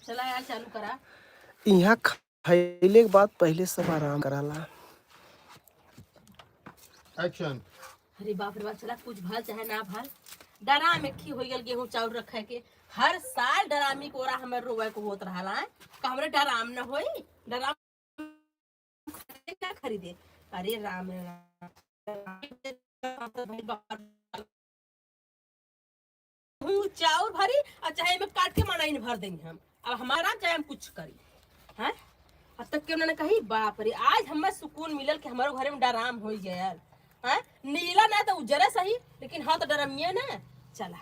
चला यार चालू करा। यहाँ खैले के बाद पहले सब आराम कराला। एक्शन। अरे बाप रे बाप, चला कुछ भल चाहे ना भल, डरा में खी हो गल गेहूं चाउर रखे के। हर साल डरामी कोरा हमें रोवे को होत रहा है, हमरे डराम न होई, डराम क्या खरीदे। अरे राम राम, चाउर भरी और चाहे में काट के मनाई भर देंगे हम। अब हमारा चाहे हम कुछ करी हैं। अब तक के उन्होंने कही बाप रे, आज हमें सुकून मिलल कि हमारे घर में डराम हो गया है। नीला ना तो उजरा सही, लेकिन हाँ तो डरमिए ना। चला,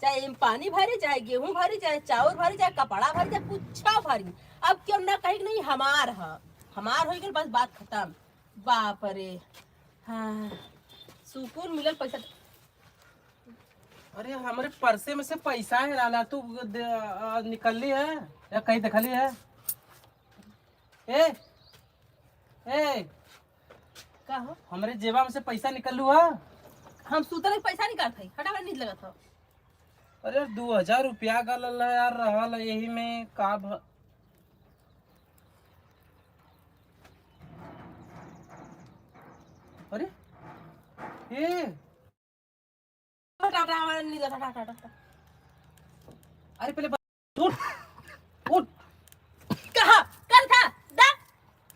चाहे पानी भरी, चाहे गेहूं भरी, चाहे चाउर भरी, चाहे कपड़ा भरी, चाहे कुछ भरी, अब क्यों ना कही नहीं हमार है, हमार हो गई, बस बात खत्म। बाप रे, हाँ सुकून मिलल पैसा। अरे हमारे पर्से में से पैसा है लाला, तू निकलली है या कहीं देखली है? ए ए का हो? हमारे जेबा में से पैसा निकलू है। हम सुतल पैसा निकालते हटा नींद लगा था। अरे 2000 रुपया गलल है यार, रहल यही में का अरे ए अरे पहले उठ उठ, कहा कर था दा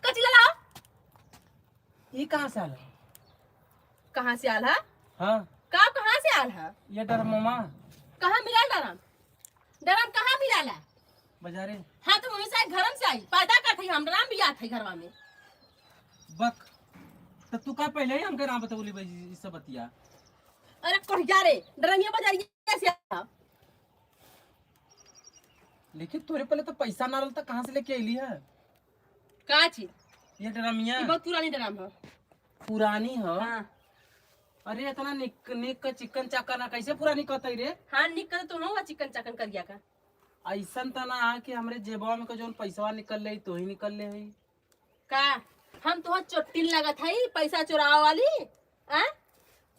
कचिला लाओ। ये कहाँ से आला? कहाँ से आल है? हाँ का कहाँ से आल है? ये डर मामा कहाँ मिला डराम? डराम कहाँ मिला ला? बाजारे। हाँ तो वहीं से घर से आई पैदा कर थी, हम डराम भी आते हैं घरवा में। बक तो तू का पहले ही हमके नाम बतौली भाई सब बतिया। अरे कहिया रे डरामिया बाजारिया कैसे आया? लेकिन तोरे पहले तो पैसा ना रहता, कहाँ से लेके अली है? का चीज? ये डरामिया ये बहुत पुरानी डराम है। पुरानी है। हाँ अरे इतना निक निक का चिकन चाकन कैसे पुरानी कहते रे? हाँ निकल तो होगा चिकन चाकन करिया का। ऐसन तो ना कि हमरे जेबवा में का जोन पैसा निकल ले तो ही निकल ले है का हम तो चोटिन लगा था पैसा चुराव वाली आ?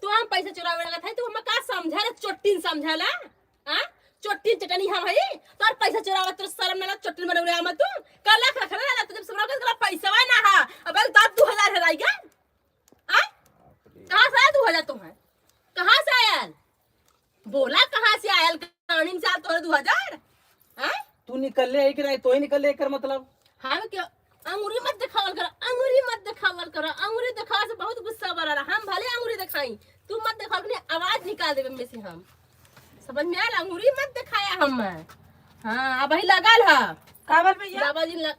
तो हम पैसा चुरावे लगा था, तो हम का समझा रे चोटिन समझाला आ? चोटिन चटनी हम है तो और पैसा चुरावा तो शर्म ना चोटिन बने रे हम तू का लाख रखना ना तो जब समझा के पैसा ना हा अब 2000 है राइगा आ? कहां से आया 2000? तुम्हें कहां से आयल? बोला कहां से आयल? कहानी से तोरे 2000 हैं? तू निकल ले कि नहीं तो ही निकल ले कर मतलब। हम क्या अंगूरी मत दिखावल कर, अंगूरी मत दिखावल कर, अंगूरी दिखावे से बहुत गुस्सा बरा। हम भले अंगूरी दिखाई, तू मत दिखाव कि आवाज निकाल देबे में से। हम समझ में आयल? अंगूरी मत दिखाया हम। हां अब ही लगल है काबर भैया बाबा जी लग...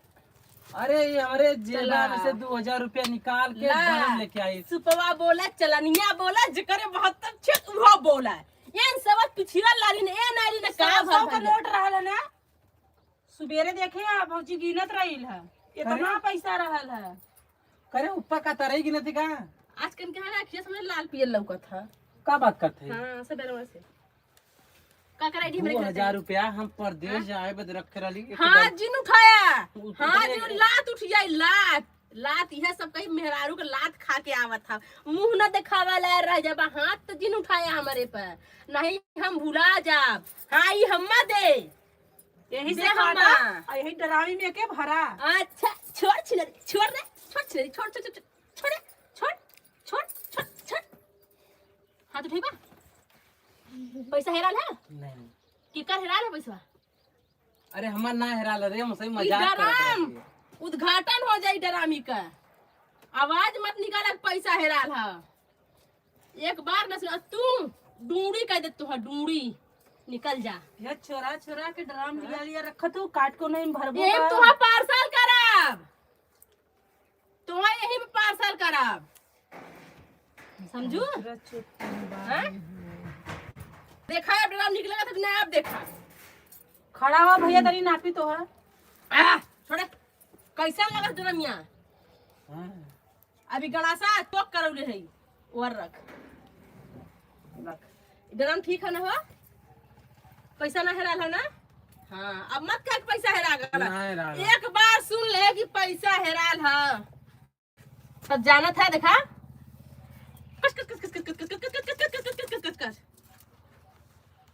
अरे ये हमारे जेबा में से 2000 रुपया निकाल के दाम लेके आई। सुपवा बोला, चलनिया बोला, जिकरे बहुत अच्छे वो बोला। ये सब पिछड़ा लारी ने ए नारी ने का 100 का भर नोट रहल है ना, सुबेरे देखे आ भौजी गिनत रहिल है, इतना पैसा रहल है। करे ऊपर का तरह की नहीं का? आज कन के ना अखिया समझ लाल पियल लौकत था। का बात करते हैं? हां सब बेरवा से का कराई दी 2000 रुपया हम परदेश जाए बद रख रही। हाँ जिन उठाया, हाँ जिन लात उठ जाए, लात लात यह सब कहीं मेहरारू के लात खा के आवत था। मुंह न दिखावा ला रह जब हाथ तो जिन उठाया हमारे पर, नहीं हम भुला जाब। हाँ ये हम्मा दे यही दे से हम्मा। खाता यही डरावी में के भरा। अच्छा छोड़ छिलरी, छोड़ रे, छोड़ छिलरी, छोड़ छोड़ छोड़ छोड़ छोड़ छोड़ छोड़ छोड़। हाँ तो ठीक बा, पैसा हेराल है? नहीं की कर हेराल है पैसा? अरे हमार ना हेराल रे, हम सही मजाक करत रही। उद्घाटन हो जाए डरामी का। आवाज मत निकाल, पैसा हेराल है। एक बार न सुना तू डूड़ी कह दे, तू डूड़ी निकल जा। ये छोरा छोरा के ड्राम लिया लिया रखत हो, काट को नहीं भरबो ये का। तुहा पार्सल करब, तुहा यही में पार्सल करब, समझू? हैं? देखा है ड्राम निकलेगा तो ना? अब देखा खड़ा हुआ भैया तनी नापी तो है। छोड़े कैसा लगा ड्रामिया? अभी गड़ासा तो करौले है और रख ड्राम ठीक है ना? हो पैसा ना हेराल है ना? हाँ अब मत कह पैसा हेरा गया। एक बार सुन ले कि पैसा हेराल है तो जाना था। देखा कस कस कस कस कस कस कस कस कस कस कस कस कस कस कस।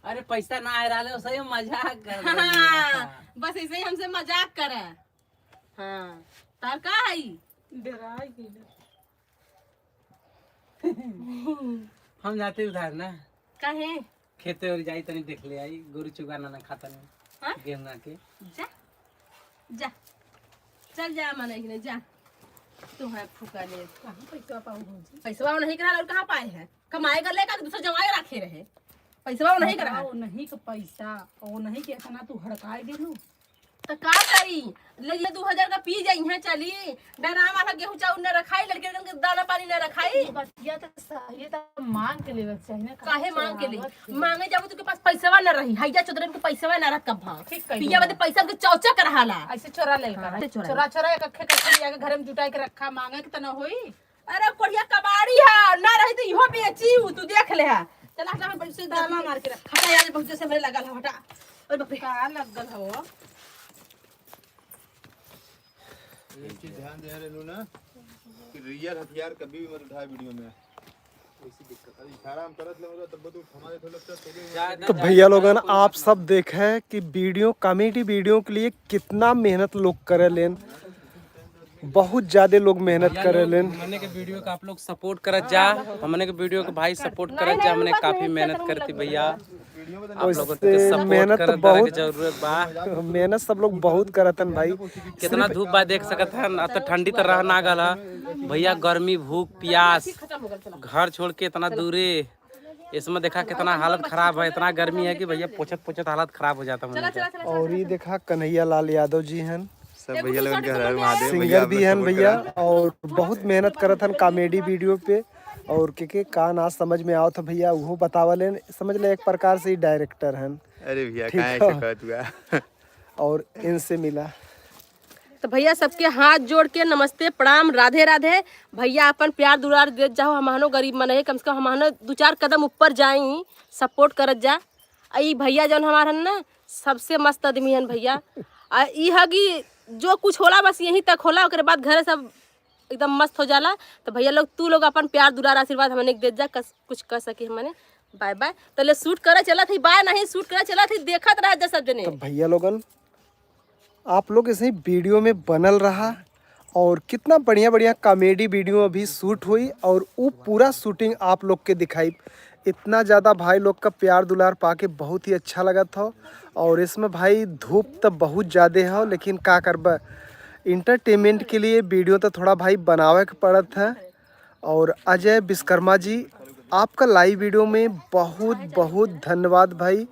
अरे पैसा ना आ रहा सही मजाक कर रहे हैं। हाँ, बस ऐसे ही हमसे मजाक करे। हाँ तार का है डराई गेल। हम जाते उधर ना काहे खेते और जाई तनी देख ले आई गोरू चुगाना ना खाता हाँ? नहीं गेहूं के जा जा चल जा मने कि नहीं जा तू है फूका ले कहाँ पैसा पाऊ भौजी? पैसा वो नहीं करा और कहाँ पाए हैं कमाए कर लेकर दूसरा जमाए रखे रहे पैसा वो नहीं करा वो नहीं का पैसा वो नहीं के खाना तू हड़काए गेलू। तो का करी ले 2000 का पी जाई है चली डरामा वाला गेहूं चाउर न रखाई लड़के के दाना पानी न रखाई बतिया तो सही तो मांग के लेवे चाहिए ना। काहे मांग के लिए मांगे जाबू तो के पास पैसावा न रही हैजा चौधरी के पैसावा न रख कब ठीक कही पिया बदे पैसा के चौचा करहाला ऐसे चोरा ले हाँ, कर ऐसे चोरा चोरा चोरा एक अखे कखे लिया के घर में जुटाए के रखा मांगे के तना होई। अरे कोढ़िया कबाड़ी है ना रही तो इहो बेची तू देख ले है चल हटा हम पैसे दाना मार के रख हटा यार बहुत से मेरे लगल है हटा और बाप रे का लगल हो एक चीज ध्यान दे रहे ना कि रियल हथियार कभी भी मत उठाए वीडियो में ऐसी दिक्कत है इशारा हम करत ले तब तो हमारे थोड़ा सा तो भैया लोगन आप सब देखें कि वीडियो कॉमेडी वीडियो के लिए कितना मेहनत लोग करे लेन बहुत ज्यादा लोग मेहनत करे लेन हमने के वीडियो का आप लोग सपोर्ट करत जा हमने के वीडियो को भाई सपोर्ट करत जा हमने काफी मेहनत करती भैया आप लोगों के उससे सपोर्ट मेहनत करत बहुत की जरूरत बा मेहनत सब लोग बहुत करतन भाई कितना धूप बा देख सकत है ना तो ठंडी तो रह ना गला भैया गर्मी भूख प्यास घर छोड़ के इतना दूरी इसमें देखा कितना हालत खराब है इतना गर्मी है कि भैया पोछत पोछत हालत खराब हो जाता है और ये देखा कन्हैया लाल यादव जी हैं सब भैया लोगन के हर हर महादेव सिंगर भी हैं भैया और बहुत मेहनत करत हन कॉमेडी वीडियो पे और के का ना समझ में आओ था भैया वो बतावले समझ ले एक प्रकार से ही डायरेक्टर हैं अरे भैया ठीक कहाँ है। ऐसे कहत हुआ और इनसे मिला तो भैया सबके हाथ जोड़ के नमस्ते प्रणाम राधे राधे भैया अपन प्यार दुलार दे जाओ हमानो गरीब मन है कम से कम हमानो 2-4 कदम ऊपर जाई सपोर्ट करत जा ई भैया जौन हमार हन ना सबसे मस्त आदमी हन भैया ई है कि जो कुछ होला बस यहीं तक होला ओकरे बाद घरे सब एकदम मस्त हो जाला तो भैया लोग तू लोग अपन प्यार दुलार आशीर्वाद हमने दे जा कुछ कर सके हमने बाय बाय तो ले शूट करे चला थी बाय नहीं शूट करे चला थी देखत रह जा सब जने तो भैया लोगन आप लोग ऐसे ही वीडियो में बनल रहा और कितना बढ़िया बढ़िया कॉमेडी वीडियो अभी शूट हुई और वो पूरा शूटिंग आप लोग के दिखाई इतना ज़्यादा भाई लोग का प्यार दुलार पाके बहुत ही अच्छा लगा था और इसमें भाई धूप तो बहुत ज़्यादा है लेकिन का करबा इंटरटेनमेंट के लिए वीडियो तो थोड़ा भाई बनावे के पड़त है और अजय विश्वकर्मा जी आपका लाइव वीडियो में बहुत बहुत धन्यवाद भाई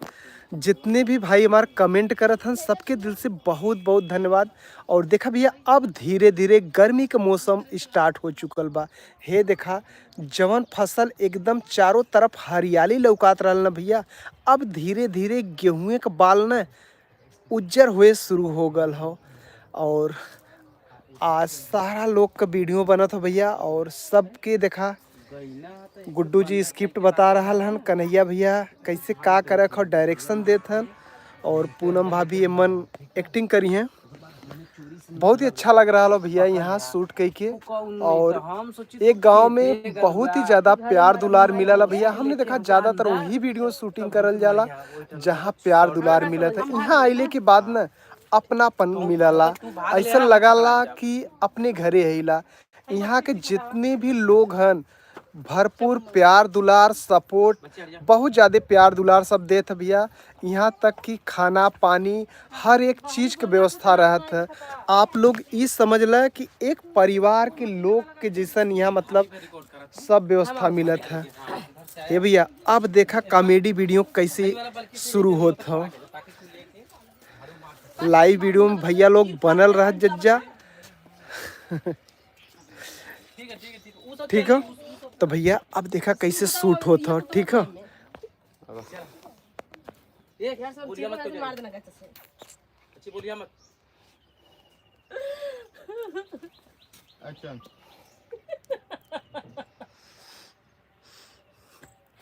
जितने भी भाई हमारे कमेंट करत हैं सबके दिल से बहुत बहुत धन्यवाद और देखा भैया अब धीरे धीरे गर्मी का मौसम स्टार्ट हो चुकल बा हे देखा जवन फसल एकदम चारों तरफ हरियाली लौकात रहल ना भैया अब धीरे धीरे गेहूँ के बाल न उज्जर हुए शुरू हो गल हो और आज सारा लोग का वीडियो बनत हो भैया और सबके देखा गुड्डू जी स्क्रिप्ट बता रहा हन कन्हैया भैया कैसे का करे और डायरेक्शन देत हन और पूनम भाभी एमन एक्टिंग करी हैं बहुत ही अच्छा लग रहा है भैया यहाँ शूट करके और एक गांव में बहुत ही ज़्यादा प्यार दुलार मिला ला भैया हमने देखा ज़्यादातर वही वीडियो शूटिंग करल जाला जहाँ प्यार दुलार मिला था यहाँ आइले के बाद न अपनापन मिलला ऐसा लगला कि अपने घरे हिला यहाँ के जितने भी लोग हन भरपूर प्यार दुलार सपोर्ट बहुत ज़्यादा प्यार दुलार सब देत है भैया यहाँ तक कि खाना पानी हर एक चीज़ के व्यवस्था रहत है आप लोग ये समझ लें कि एक परिवार के लोग के जैसन यहाँ मतलब सब व्यवस्था मिलत है ये भैया अब देखा कॉमेडी वीडियो कैसे शुरू होता हो लाइव वीडियो में भैया लोग बनल रह जज्जा ठीक है तो भैया अब देखा कैसे शूट होता हो ठीक है मार देना कैसे अच्छा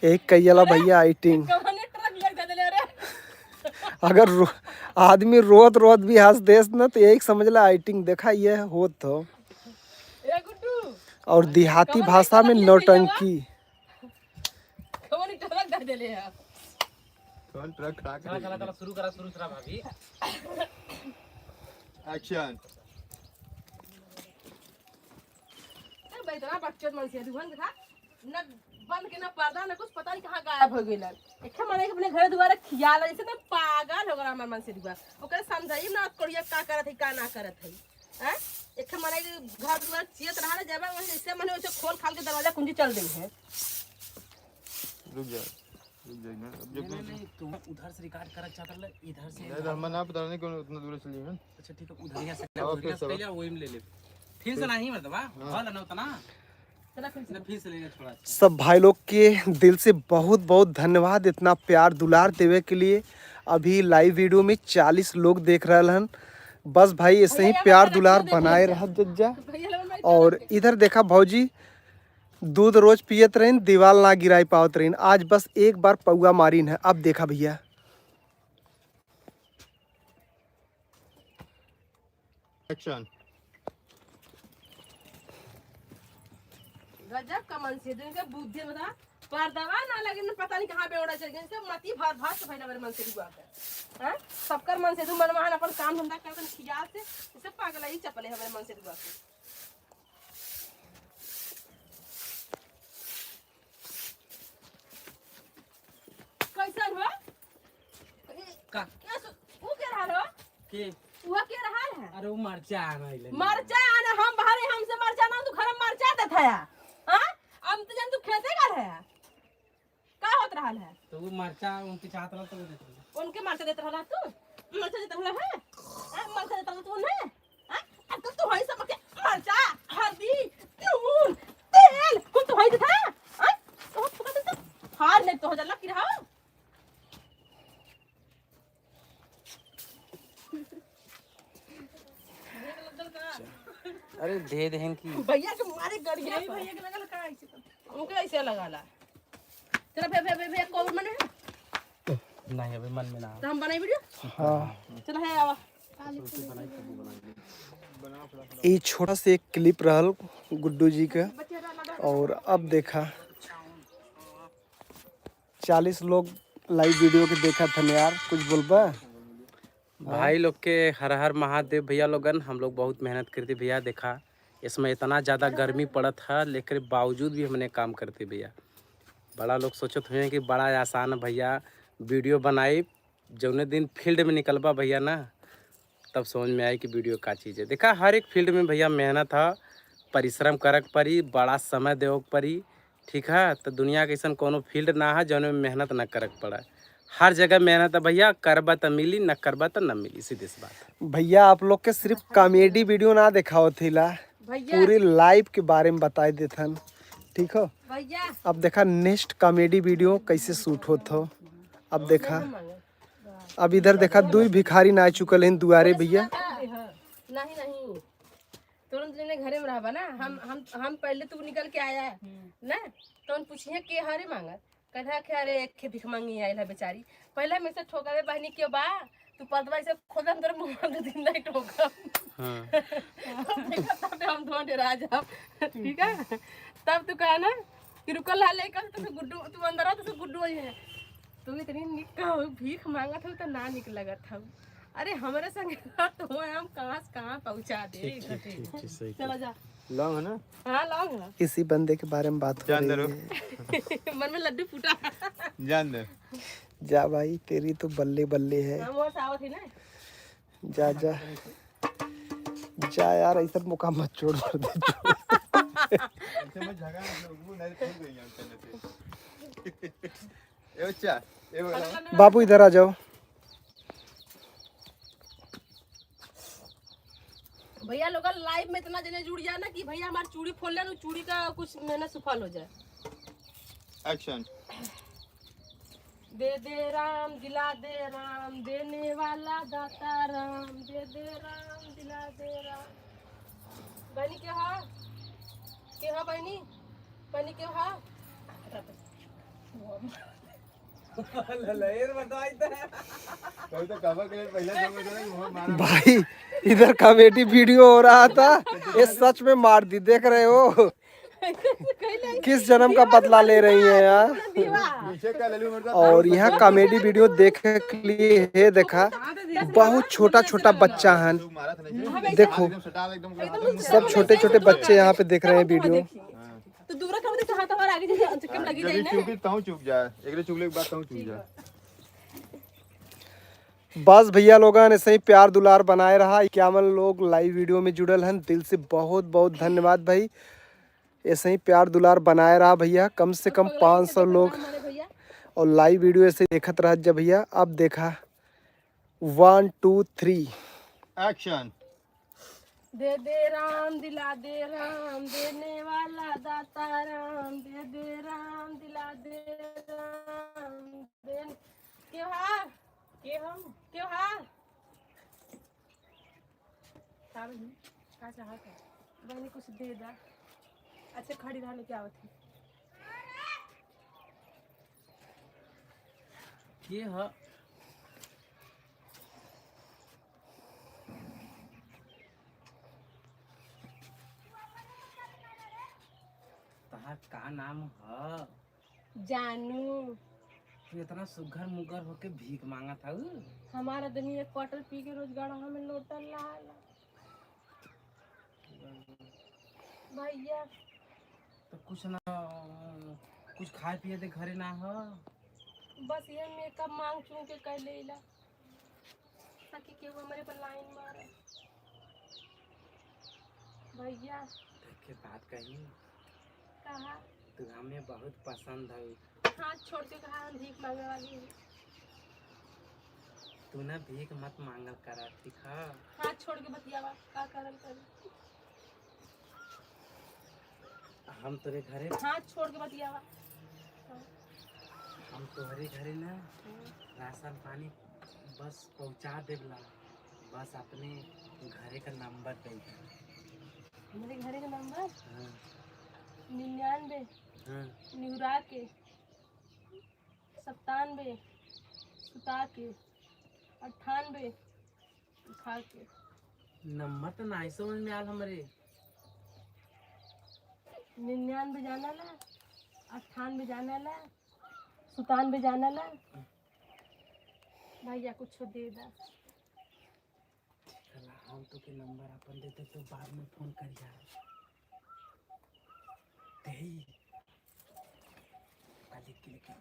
एक कैला भैया आइटिंग कहानी ट्रक लग दे ले रे अगर आदमी रोत रोत भी हंस देस न तो यही समझ ला आइटिंग देखा ये होत हो ए गुड्डू और देहाती भाषा में नौटंकी कहानी ट्रक दे ले कौन ट्रक खड़ा चला चला कर चला शुरू करा भाभी। एक्शन। इतना बच्चों मन से दुकान देखा न बंद के ना पर्दा ना कुछ पता नहीं कहाँ गायब हो गेल। एक माने अपने घर दुआरे खियाल जैसे तो पागल हो गया हमार मन से दुआ ओकरे समझाई ना करिया का करत है का ना करत है हैं। एक माने घर दुआरे चियत रहा ना जब जैसे माने वैसे खोल खाल के दरवाजा कुंजी चल गई है। रुक जा ना अब जब नहीं तुम उधर से रिकॉर्ड करना चाहता ले इधर से। यार हम ना पता नहीं कौन उतना दूर से लिए हैं। अच्छा ठीक है उधर से पहले वही में ले ले फिर से नहीं मतलब हां ना उतना चला फिर से लेंगे थोड़ा। सब भाई लोग के दिल से बहुत बहुत धन्यवाद इतना प्यार दुलार देवे के लिए। अभी लाइव वीडियो में 40 लोग देख रहे हैं। बस भाई ऐसे ही प्यार दुलार बनाए रहा जज्जा। और इधर देखा भौजी दूध रोज पियत रहीन दीवाल ना गिराई पावत रहीन आज बस एक बार पौआ मारीन है। अब देखा भैया एक्शन। गजब का मन से दिन के बुद्धि बता पर दवा ना लगे न पता नहीं कहां बेवड़ा चल गए से मती भर भात से भइला मेरे मन से दुआ कर हैं। सबकर मन से तू मनमान अपन काम धंधा करतन खियाल से इसे पागल ही चपले है मेरे मन से दुआ कर। कैसन हो का वो के रहा हो के वो के रहा है। अरे वो मरचा आना इले मरचा आने हम बाहर हमसे मरचा ना तू घर में मरचा देत है हां। अब तो जन तू खेते कर है का होत रहा है तो वो मरचा उनके चाहत रहा तो वो देते रहा। उनके मरचा देत रहा तू मरचा देत रहा है मरचा देत रहा तू नहीं हां। अब तू होई सब के मरचा हल्दी नून तेल कुछ तो होई था हां। तो पका दे हार नहीं तो हो जाला कि रहा। अरे दे देहन की भैया के मारे गड़िया भैया के लगल का ऐसे उनके ऐसे लगाला। चला फे कौन मने नहीं अभी मन में ना तो हम बनाई वीडियो हाँ चला है आवा ये छोटा से एक क्लिप रहल गुड्डू जी का। और अब देखा 40 लोग लाइव वीडियो के देखा था यार कुछ बोलबा। भाई लोग के हर हर महादेव भैया लोगन हम लोग बहुत मेहनत करते भैया। देखा इसमें इतना ज़्यादा गर्मी पड़त है लेकिन बावजूद भी हमने काम करते भैया। बड़ा लोग सोचत हुए कि बड़ा आसान भैया वीडियो बनाई जौने दिन फील्ड में निकलबा भैया ना तब समझ में आई कि वीडियो का चीज़ है। देखा हर एक फील्ड में भैया मेहनत है परिश्रम करक पड़ी बड़ा समय देव पड़ी ठीक है। तो दुनिया के ऐसा कोनो फील्ड ना है जौन में मेहनत ना करक पड़ा। हर जगह मेहनत है भैया करबा तो मिली न करबा तो न मिली सीधी सी बात। भैया आप लोग के सिर्फ कॉमेडी वीडियो ना दिखाओ थीला भैया पूरी लाइव के बारे में बताए देथन ठीक हो। भैया अब देखा नेक्स्ट कॉमेडी वीडियो कैसे शूट होत हो। अब देखा अब इधर देखा 2 भिखारी ना चुकल हैं दुआरे भैया। नहीं नहीं तुरंत लेने घरे में रहबा ना हम पहले तू निकल के आया ना तो पूछिए के हरे मांगा कथा के अरे एक भिख मांगी आइल है बेचारी पहले में से ठोकावे बहनी के बा तू पदवा से खोदम तेरे मुंह में दिन नहीं ठोका। हाँ तब हम दोनों डरा जाओ ठीक है। तब तू कहा ना कि रुकल हाले कर तो गुड्डू तू अंदर आ तो गुड्डू आई है तू इतनी निक का भीख मांगा था तो ना निक लगा था। अरे हमारे संग तो हम कहां से कहां पहुंचा दे। चलो जा लॉन्ग है ना। हां लॉन्ग है इसी बंदे के बारे में बात कर जान दे रहे हैं। मन में लड्डू फूटा जान दे जा भाई तेरी तो बल्ले बल्ले है। हम और सावत ही ना जा जा जा यार ऐसा मौका मत छोड़ दे। ऐसे मत झगड़ा वो नहीं खोल गई हम चलने से। ए बच्चा ए बड़ा बाबू इधर आ जाओ। भैया लोग लाइव में इतना जने जुड़ जाए ना कि भैया हमारी चूड़ी फोड़ ले चूड़ी का कुछ मेहनत सफल हो जाए। एक्शन। दे दे राम दिला दे राम देने वाला दाता राम दे दे राम दिला दे राम। बहनी के हा बहनी बहनी के हा कोई तो कवर के लिए पहले समझ रहा है वो मारा। भाई इधर कॉमेडी वीडियो हो रहा था ये सच में मार दी देख रहे हो। किस जन्म का बदला ले रही हैं यार। पीछे का ले लूं मेरे साथ। और यहाँ कॉमेडी वीडियो देखने के लिए है देखा बहुत छोटा छोटा बच्चा है। मारा था नहीं देखो एकदम सटाल एकदम सब छोटे छोटे बच्चे यहाँ पे देख रहे हैं वीडियो। तो दूर का तो हाथ हमारा आगे जैसे चक्कर लगी जाए जब ना। चूकी ताऊ चूक जाए एक चुगले के बाद ताऊ चूक जाए। बस भैया लोगन ऐसे ही प्यार दुलार बनाए रहा। 51 लोग लाइव वीडियो में जुड़ल हैं, दिल से बहुत बहुत धन्यवाद भाई। ऐसे ही प्यार दुलार बनाए रहा भैया, कम से कम 500 लोग और लाइव वीडियो ऐसे देखत रह जब भैया। अब देखा 1 2 3 एक्शन। दे दे राम दिला दे राम, देने वाला दाता राम, दे दे राम दिला दे राम, दे त्योहार त्योहार का चाहत है बहनी कुछ दे दा। अच्छा खड़ी रहने क्या होती ये है तहार का नाम है? जानू। तू इतना सुघर मुगर होके भीख मांगा था। हमारा आदमी एक क्वार्टर पी के रोज गढ़ा में लौटल रहा भैया। तो कुछ ना कुछ खाए पिए दे घरे ना हो। बस ये मेकअप मांग चुन के कर लेला ताकि केहू हमारे पर लाइन मारे भैया। देखे बात कही कहा तू हमें बहुत पसंद है। हाथ छोड़ के कहा हम भीख मांगे वाली है। तू ना भीख मत मांगल करा ठीक है। हाथ छोड़ के बतियावा का करल कर। हम तोरे घरे हाथ छोड़ के बतियावा। हम तोहरे घरे ना राशन पानी बस पहुंचा देला। बस अपने घरे का नंबर दे दे। मेरे घरे का नंबर हाँ 99 हाँ निउरा के 97 सुता के 98 खा के। नंबर तो नहीं समझ में आल हमरे। 99 जाना ला 98 जाना ला 97 जाना ला। भैया कुछ दे दा। चला हम तो के नंबर अपन देते तो बाद में फोन करिया। तेही लिख के लेके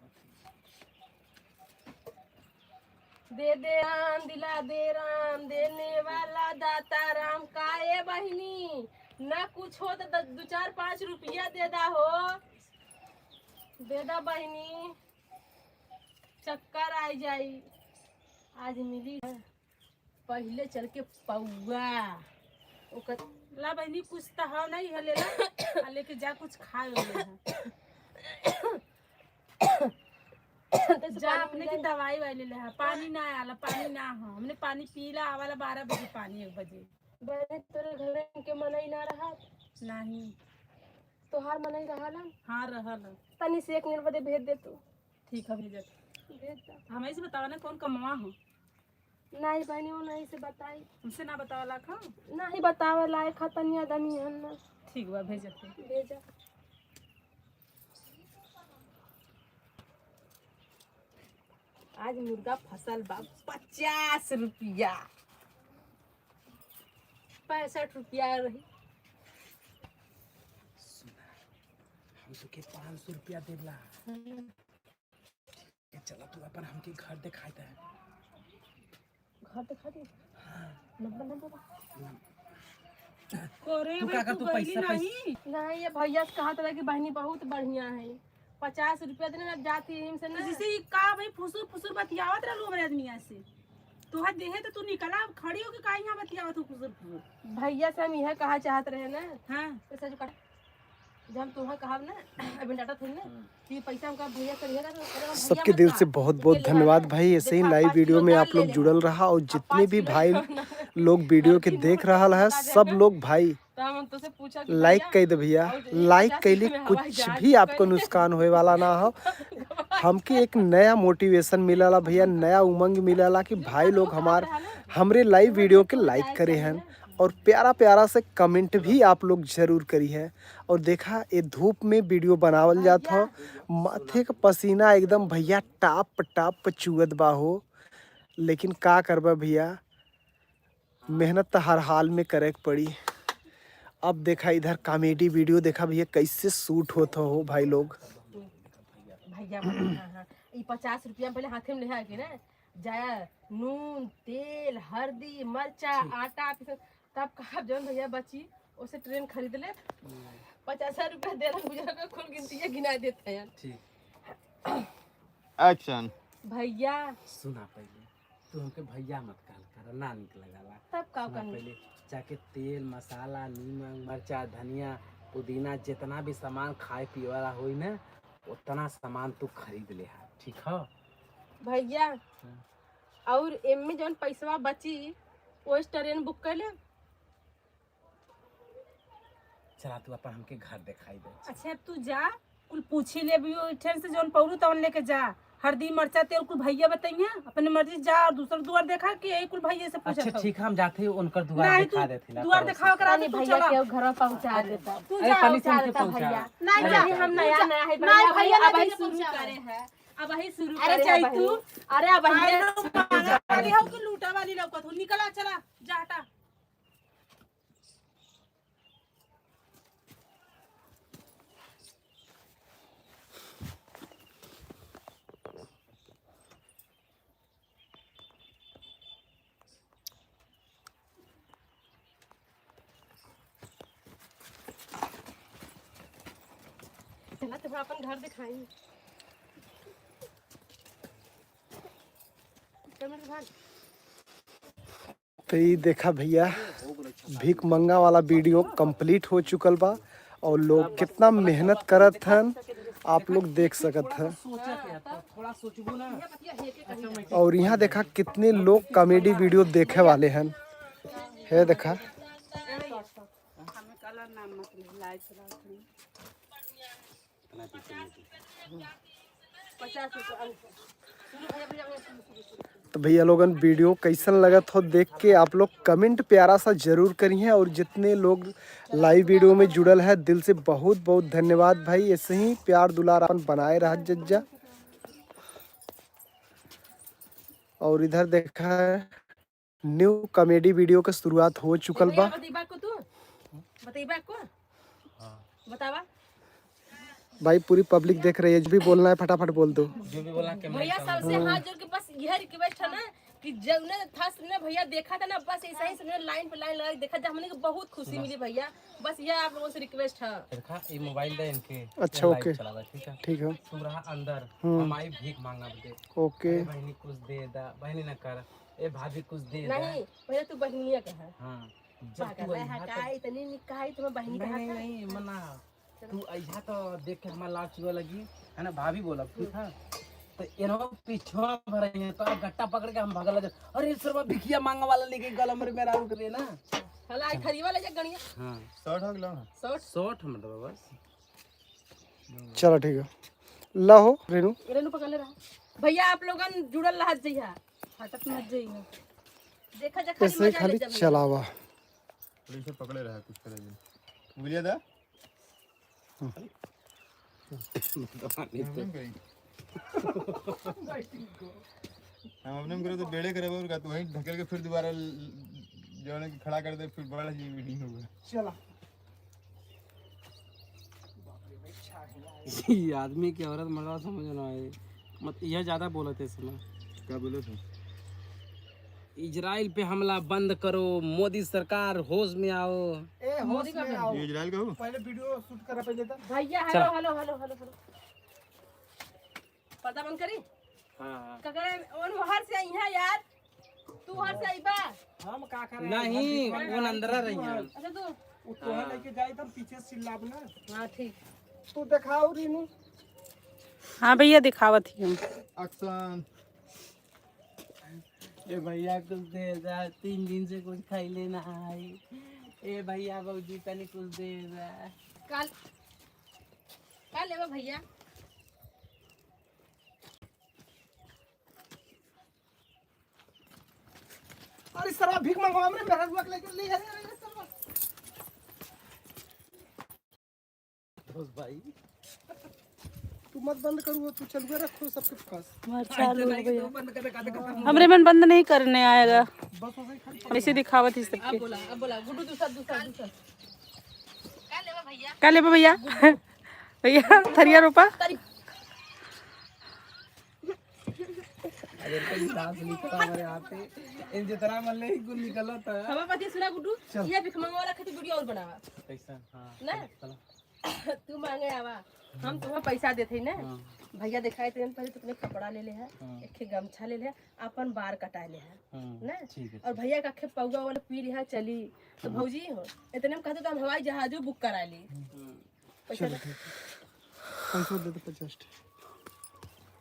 दे दे राम दिला दे राम, देने वाला दाता राम। काए बहिनी ना कुछ हो तो 2 4 5 रुपया दे दा हो। दे दा बहिनी चक्कर आई जाई। आज मिली है पहले चल के पौआ ओकर ला बहनी कुछ तो है नहीं है लेला लेके जा कुछ खा ले जा अपने की दवाई वाई ले है। पानी ना आला पानी ना हो हमने पानी पीला आवाला 12 बजे पानी 1 बजे। बहनी तोरे घरे के मनई ना रहा नहीं तोहार मनई रहा ना। हाँ रहल तनी से 1 मिनट बदे भेज दे तू। ठीक है भेजत। भेज दा। हमें से बतावा ना कौन कमवा हो। नहीं बहनी वो नहीं से बताई हमसे ना बतावला खा। नहीं बतावे लायक खतनी आदमी हन ना। ठीक बा भेजत। भेजा। आज मुर्गा फसल बा 50 रुपया 65 रुपया रही। हम तो के 500 रुपया देला। चला तू अपन हमके घर दिखाई दे। घर दिखा दे। नंबर कोरे तू भाई काका तू तू गईली पैसा नहीं। नहीं ये भैया से कहा था कि बहनी बहुत बढ़िया है 50 रुपया देने ना जाती है से तो ना। जैसे का भाई फुसुर फुसुर बतियावत रहलू हमरे आदमिया से। तोहा देहे तो तू निकला खड़ी होके का यहाँ बतियावत हो फुसुर फुसुर। भैया से हम यह कहा चाहत रहे ना हाँ पैसा जो काट जब हम तुहा कहा ना अभी डाटा थे ना कि पैसा हमका भैया करिएगा तो भैया सबके दिल से बहुत बहुत धन्यवाद भाई। ऐसे ही लाइव वीडियो में आप लोग जुड़ल रहा और जितने भी भाई लोग वीडियो के देख रहा है सब लोग भाई तो हम तुझसे पूछा कि लाइक कर दे भैया। लाइक कैले कुछ भी आपको नुकसान होए वाला ना हो। हमके एक नया मोटिवेशन मिला भैया, नया उमंग मिला कि भाई लोग हमरे लाइव वीडियो के लाइक करे हैं और प्यारा प्यारा से कमेंट भी आप लोग जरूर करी है। और देखा ये धूप में वीडियो बनावल जात हो, माथे का पसीना एकदम भैया टाप टाप चुअत बा हो, लेकिन का करबा भैया, मेहनत तो हर हाल में करे के पड़ी। अब देखा इधर कॉमेडी वीडियो देखा भैया कैसे शूट होता हो भाई लोग। भैया हाँ हाँ ये 50 रुपया पहले हाथे में ले आके ना जाया नून तेल हल्दी मरचा आटा तब कहा जौन भैया बची उसे ट्रेन खरीद ले 50 रुपया दे रहा गुजरा का खुल गिनती गिना देते हैं। ठीक एक्शन। भैया सुना पहले, तू हमके भैया मत कहल कर, ना निक लगाला। तब का सुना कहनी पहले जाके तेल मसाला नीमक मरचा धनिया पुदीना जितना भी सामान खाए पिए वाला होई ना उतना सामान तू खरीद ले हा, ठीक है? भैया और एमे जौन पैसा बची वो ट्रेन बुक कर ले। चला तू अपन हमके घर दिखाई दे। अच्छा तू जा कुल पूछी ले भी ठेर से जौन पौरू तवन लेके जा, हल्दी मरचा तेल कुल भैया बताइए, अपने मर्जी जा और दूसरा दुआर देखा कि यही कुल भैया से पूछा। अच्छा ठीक है, हम जाते हैं उनकर दुआर नहीं दिखा तू देती ना। दुआर दिखाओ करा दे, तू भैया चला के घर पहुंचा देता तू अरे जा पानी से पहुंचा हमके देता पहुंचा। भैया। नहीं अरे जा अभी हम नया नया है नहीं भैया अब नहीं ही शुरू पहुंचा। करे हैं अब ही शुरू अरे करे जाई हैं तू। अरे अब अरे ही मांगा वाली हो कि लूटा वाली लौकत हो, निकला चला जा हटा। चला तुम्हें अपन घर दिखाएंगे। तो ये देखा भैया भीख मंगा वाला वीडियो कंप्लीट हो चुकल बा और लोग कितना मेहनत करत हन आप लोग देख सकत हैं। थोड़ा सोचबू ना। और यहाँ देखा कितने लोग कॉमेडी वीडियो देखे वाले हैं। है देखा हमें कलर नाम मत लाइट चला। 50 रुपया तो भैया लोगन वीडियो कैसन लगत हो देख के आप लोग कमेंट प्यारा सा जरूर करिए। और जितने लोग लाइव वीडियो में जुड़ल है दिल से बहुत बहुत धन्यवाद भाई। ऐसे ही प्यार दुलार अपन बनाए रहा जज्जा। और इधर देखा है न्यू कॉमेडी वीडियो का शुरुआत हो चुकल बा। बताइबा को तू बताइबा को बतावा भाई पूरी पब्लिक देख रही है, जो भी बोलना है फटाफट बोल दो। जो भी बोला भैया सबसे हाथ जोड़ के बस यह रिक्वेस्ट है ना कि जब ने था सुनने भैया देखा था ना बस ऐसा ही सुनने लाइन पे लाइन लगा देखा था हमने को बहुत खुशी मिली भैया। बस यह आप लोगों से रिक्वेस्ट है। देखा ये मोबाइल दे इनके। अच्छा ये ओके लाइट चलावा, ठीक है? ठीक है तू रहा अंदर, हमारी भीख मांगा दे। ओके। अरे बहनी कुछ दे दा, बहनी ना कर, ए भाभी कुछ दे दा। नहीं भैया तू बहनिया का है हाँ जब तू हटा इतनी निकाई तुम्हें बहनी का नहीं नहीं मना, तू ऐसा तो देख के हमारा लाभ चुआ लगी है ना, भाभी बोला ठीक है? तो इनो पीछे भर रही है तो आप गट्टा पकड़ के हम भागल लगे। अरे सर भिखिया मांगा वाला लेके गला में मेरा रुक रही है ना। हला आई खरीवा ले जा गणिया हाँ 60 हो गया। 60 मिनट बस। चलो ठीक है ला हो रेनू रेनू पकड़ ले रहा भैया। आप लोगन जुड़ल रह जइहा हटत मत जाइए। देखा जा ऐसे ही खाली चलावा। पुलिस से पकड़े रहा कुछ करे बोलिए दा हम अपने में करे तो बेड़े करे और तो वहीं ढकेल के फिर दोबारा जो है कि खड़ा कर दे फिर बड़ा जी मीटिंग होगा। चला ये आदमी की औरत मर रहा समझ ना आए मत यह ज्यादा बोला थे इसमें। क्या बोले थे? इजराइल पे हमला बंद करो, मोदी सरकार होश में आओ। मोदी का ये इजराइल का हो? पहले वीडियो शूट करा पहले था। भैया hello hello hello hello hello पर्दा बंद करी। हाँ ककरे ओन हर से आई है यार तू हर से आई बा हम का करे नहीं वो अंदर रही है। अच्छा तू वो तोहे लेके जाई तब पीछे चिल्लाब ना। हां ठीक तू दिखाओ रेनू। हाँ भैया दिखावत ही हम। एक्शन। ए भैया कुछ दे दा, 3 दिन से कुछ खाई लेना है। ए भैया बाबूजी तनी कुछ दे दा। कल लेवा भैया। अरे सर भीख मंगवा हमने मेरा रुआ लेके ले जा। भाई। तू मत बंद करो, तू चलुआ रखो सबके पास। चालू है भैया, हमरे मन बंद नहीं करने आएगा, ऐसे दिखावत ही सबके। अब बोला गुड्डू दूसरा क्या ले भैया? भैया थरिया रोपा। इन जितना मल्ले ही गुल निकला था। हवा पति सुना गुड्डू, ये भिखमंगा वाला खेती वीडियो और बनावा कैसा? हां ना तू मांगे आवा, हम तुम्हें पैसा देते ना। भैया दिखाए थे पहले तो अपने कपड़ा ले ले है, एक गमछा ले ले है, अपन बार कटा ले है ना। और भैया का खे पौगा वाला पी रहा चली तो भौजी हो इतने में कहते तो हम हवाई जहाज बुक करा ली। पैसा दे दे 50।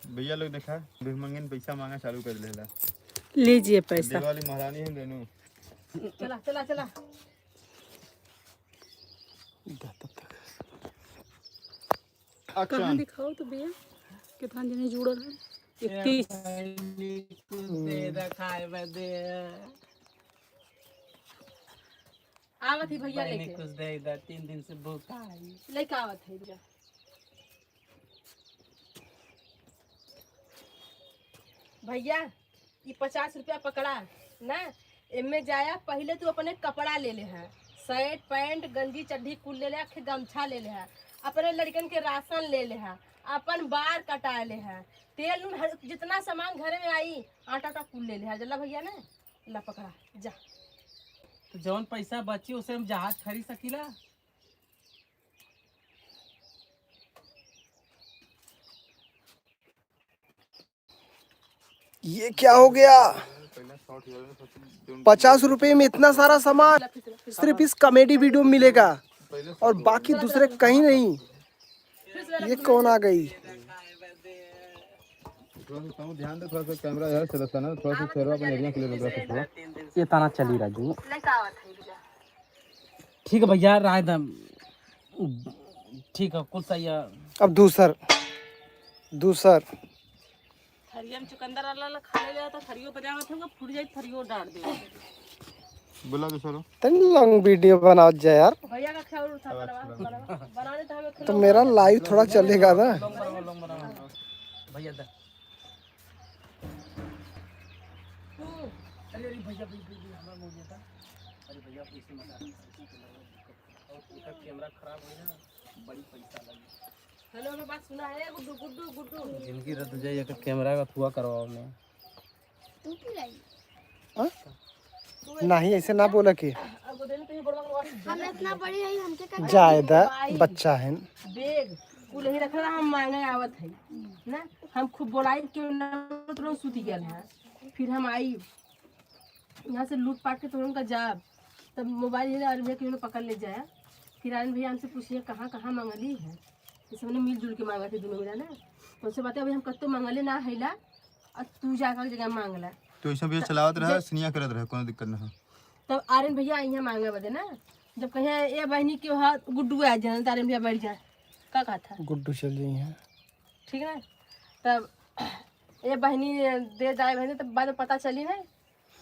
भैया लोग देखा भिखमंगन पैसा मांगा चालू कर लेला। लीजिए पैसा। देवाली महारानी हम रेनू। चला चला चला कहाँ दिखाओ तो भैया कितना जने जुड़ल है। 21 आवत ही भैया लेके कुछ दे इधर 3 दिन से भूखा है। लेके आवत है इधर। भैया ये 50 रुपया पकड़ा ना, इनमें जाया पहले तू अपने कपड़ा ले ले है, शर्ट पैंट गंजी चड्ढी कुल ले ले, आखे गमछा ले ले है, अपने लड़कन के राशन ले ले है, अपन बार कटा ले है, तेल नून जितना सामान घरे में आई आटा आटा कुल ले ले है। जल्ला भैया ना ला पकड़ा जा। तो जौन पैसा बची उसे हम जहाज खरीद सकीला। ये क्या हो गया? 50 रुपए में इतना सारा सामान सिर्फ इस कॉमेडी वीडियो में मिलेगा और बाकी दूसरे कहीं नहीं। ये कौन आ गई? ध्यान दे थोड़ा सा, कैमरा यार चलता ना, थोड़ा सा चेहरा अपने एरिया क्लियर हो रहा है। ये ताना चली राजू। ठीक है भैया राय दम, ठीक है कुल सही है। अब दूसर थरिया में चुकंदर वाला खा ले तो थरियो बजावत होगा, फूट जाए थरियो डाल दे। बोला तो चलो तनी लॉन्ग वीडियो बनाओ जा यार, भैया का ख्याल उठा बनाने तो हमें तो मेरा लाइव थोड़ा चलेगा ना। भैया दे। अरे भैया हमारा हो गया था। अरे भैया पैसे मत कैमरा खराब हो गया, बड़ी पैसा लगी। हेलो मैं बात सुना है गुड्डू गुड्डू गुड्डू जिनकी रद्द जाइए कि कैमरा का थुआ करवाओ ने। तू की लाई नहीं ऐसे ना बोला कि अब गोदेन पे बड़वा हम इतना बड़ी है हमके का जायदा बच्चा है। बैग कुल ही रखला, हम मांगे आवत है ना, हम खूब बोलाई क्यों ना तुरंत सूती गेल है। फिर हम आई यहाँ से लूट पाट के तुरंत का जाब, तब मोबाइल है आर्यन भैया क्यों पकड़ ले जाया। फिर आर्यन भैया हमसे पूछिए कहाँ कहाँ मंगली है, इस हमने मिलजुल के मांगा थे दोनों मेरा ना। तो उससे बातें अभी हम कत्तो मंगले ना हैला और तू जाकर जगह मांगला। तो ऐसा भैया चलावत रहा, सिनिया करत रहा, कोनो दिक्कत ना हो। तब आर्यन भैया यहाँ मांगे बदे ना, जब कहे ये बहनी के हाथ गुड्डू आ जाए तो आर्यन भैया बैठ जाए का कहा था गुड्डू चल रही है ठीक है। तब ये बहनी दे दाए बहनी, तब बाद में पता चली ना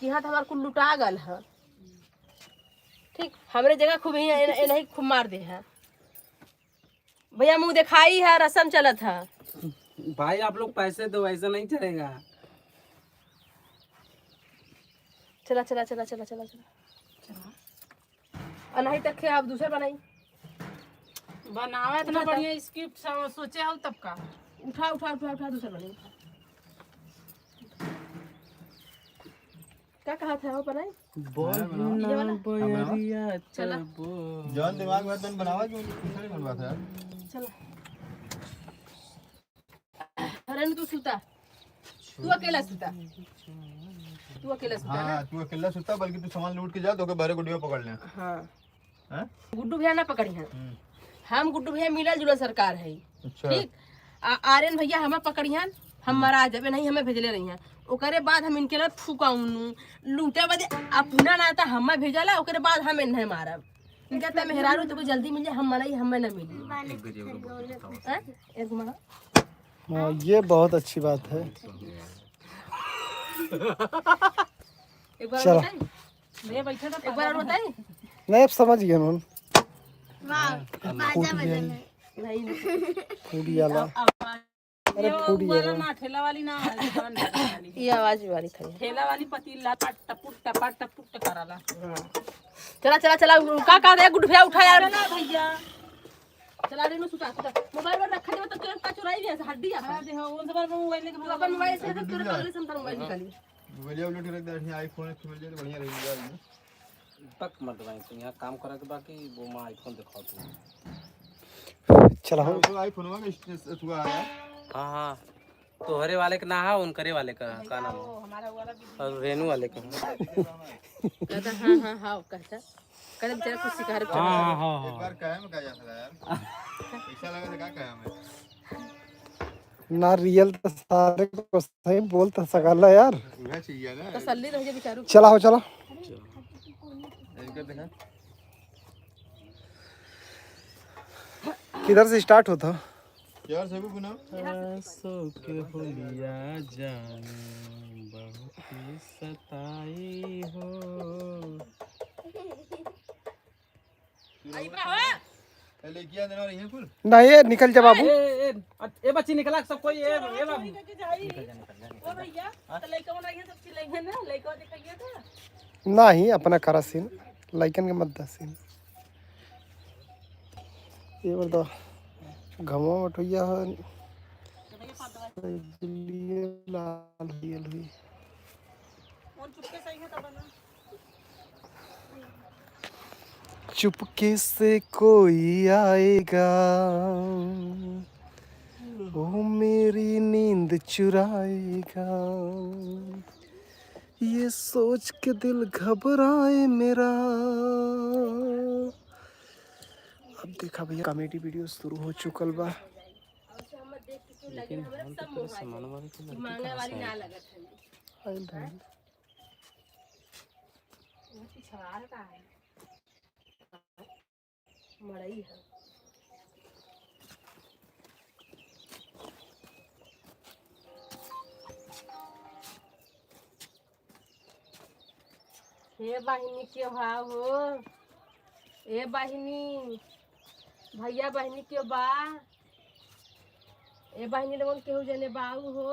कि हाथ हमारे कुल लुटा गल है। ठीक हमारे जगह खूब नहीं खूब मार दे है। भैया मुंह दिखाई है, रसम चलत है। भाई आप लोग पैसे दो, ऐसा नहीं चलेगा। चला चला चला चला चला चला और नहीं तक आप दूसरे बनाई बनावा इतना बढ़िया स्क्रिप्ट सोचे हो तब का। उठा उठा उठा उठा दूसरे बनाई। क्या कहा था वो बनाई चला जौन दिमाग में तन बनावा क्यों दूसरा नहीं बनवा था यार। चला हरन तू सुता, तू अकेला सुता, तू अकेला सुता ना। हाँ तू अकेला सुता, बल्कि तू सामान लूट के जा तो के बारे गुड्डिया पकड़ ले। हाँ हैं? गुड्डू भैया ना पकड़ी हैं, हम गुड्डू भैया मिलल जुलल सरकार है। अच्छा ठीक आर्यन भैया हमें पकड़ी हैं, हम मरा जाबे नहीं, हमें भेजले रही हैं। ओकरे बाद हम इनके लिए फुकाउनु लूटे बदे अपना ना था हमें भेजला, ओकरे बाद हम इन्हें मारब। इनका त मेहरारू तो जल्दी मिल जाए, हम मराई हमें ना मिली। हैं? एक घुमा हाँ, ये बहुत अच्छी बात है। एक बार चलो। बताई मैं बैठा था एक बार और बताई नहीं अब समझ गए उन्होंने। वाह बाजा बजा नहीं फूडी वाला अरे फूडी वाला ना ठेला वाली ना दुकान वाली ये आवाज वाली खाई ठेला वाली पतीला टपुट कराला चला चला चला का दे गुड भैया उठा यार भैया चला रे नु सुता सुता मोबाइल में रखा दे तो तुरंत का चुराई ले हड्डी आ हां देखो उन सब मोबाइल लेके तू अपन मोबाइल से तुरंत कॉल से मोबाइल निकाली वीडियो उलट रख दे आईफोन मिल जाए तो बढ़िया रहेगा तक मत भाई तुम यहाँ काम करा के बाकी वो माँ आईफोन दिखाओ तुम चला हो तो आईफोन में तू आया हाँ हाँ तो हरे वाले का ना है उनकरे वाले का नाम है हमारा वाला भी और रेनू वाले का कहता हां कहता कहता बेचारा कुछ सिखा रहा हाँ हाँ एक बार कहा मैं कहा जाता यार पैसा लगा तो क्या कहा मैं ना रियल तो सारे को सही बोल तो सकला यार वह चाहिए ना तसल्ली रह जा बेचारू चला हो चला इनका देखा किधर से स्टार्ट होता यार सभी गुना सो के होलिया जाने बहुत ही सताई हो लेके आ देना रही है फुल नहीं ये निकल जा बाबू ए बच्ची निकला सब कोई ए बाबू ओ भैया तो लइका बन रही है सब चिल्लाई है ना लइका दिखाइए था नहीं अपना करा सीन लाइकन के मत सीन ये बार तो घमो मटोया लिए लाल हुई और चुपके सही है तब ना चुपके से कोई आएगा वो मेरी नींद चुराएगा ये सोच के दिल घबराए मेरा अब देखा भैया कॉमेडी वीडियो शुरू हो चुकल बा लेकिन हम तो पूरे सामान वाले को मांगे वाली ना लगत है आइल रही। पिछवाड़ का है मड़ई है हे बहिनी के भाव हो ए बहिनी भैया बहिनी के बा ए बहिनी लोगन केहू जने बाऊ हो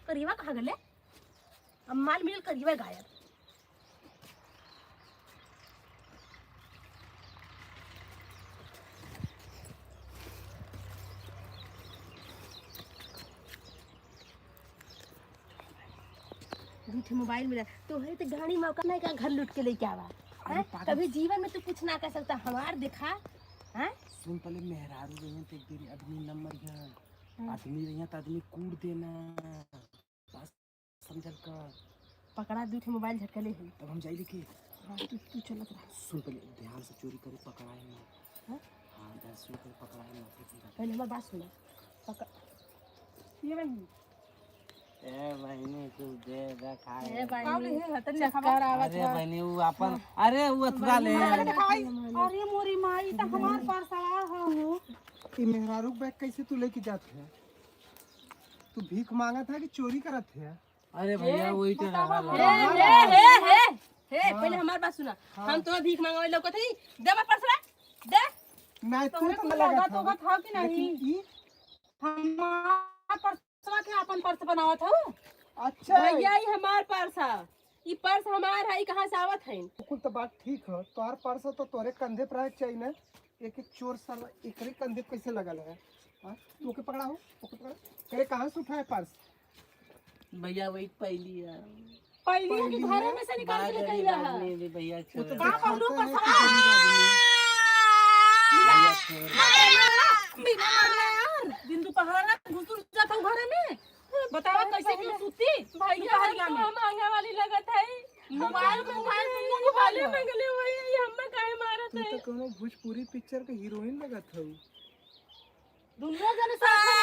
करीबा कहाँ गले अब माल मिल करीबा गायब झूठे मोबाइल मिला तो है तो गाड़ी मौका नहीं का घर लूट के लेके आवा हैं? कभी जीवन में तू कुछ ना कर सकता हमार देखा हैं सुन पहले मेहरारू रही हैं तो एक देरी आदमी नंबर है आदमी रही हैं तो आदमी कूड़ देना बस समझल का पकड़ा झूठे मोबाइल झटकले है तब हम जाइए कि हाँ, तू चलत रहा सुन पहले ध्यान से चोरी करे पकड़ाए ना हाँ? हाँ ध्यान से करे पकड़ाए ना पहले हमारी बात सुनो पकड़ ये बहनी ए बहनी तू दे दे खाए ए बहनी चक्कर आवत अरे बहनी वो अपन अरे वो अथवा ले अरे मोरी माई त हमार पर सवार हो ये मेहरारू बैग कैसे तू लेके जाते है तू भीख मांगा था कि चोरी करत है अरे भैया वही तो रहा पहले हमारी बात सुना हम तुम्हें भीख मांगवे लोग थे दे मत परसरा दे नहीं तू तोहरे तो को लगा लगा तो था कि नहीं लेकिन ई हमार पर्सवा के अपन पर्स बनावत हो अच्छा भैया ही हमार पर्स है ये पर्स हमार है कहाँ से आवत है कुल तो बात ठीक है तोहर पर्स तो तोरे कंधे पर चाहिए ना एक एक चोर साला एकरे कंधे पे कैसे लगल है हाँ तू ओके पकड़ा हो ओके पकड़ा करे कहाँ से उठाए पर्स भैया वही पहली है पहली है कि घरे में से निकाल के लेके आया है आदमी भी भैया छोड़ का पहलू पर बिना मरले यार दिन दोपहर घुस जाता हूँ घरे में। बतावा कैसे क्यों सूती भैया हम आंगन वाली लगत है मोबाइल वाले मंगले वही हमें काहे मारत तू है तो कोनो भोजपुरी पिक्चर के हीरोइन लगत हौ। दुनिया जने साथ में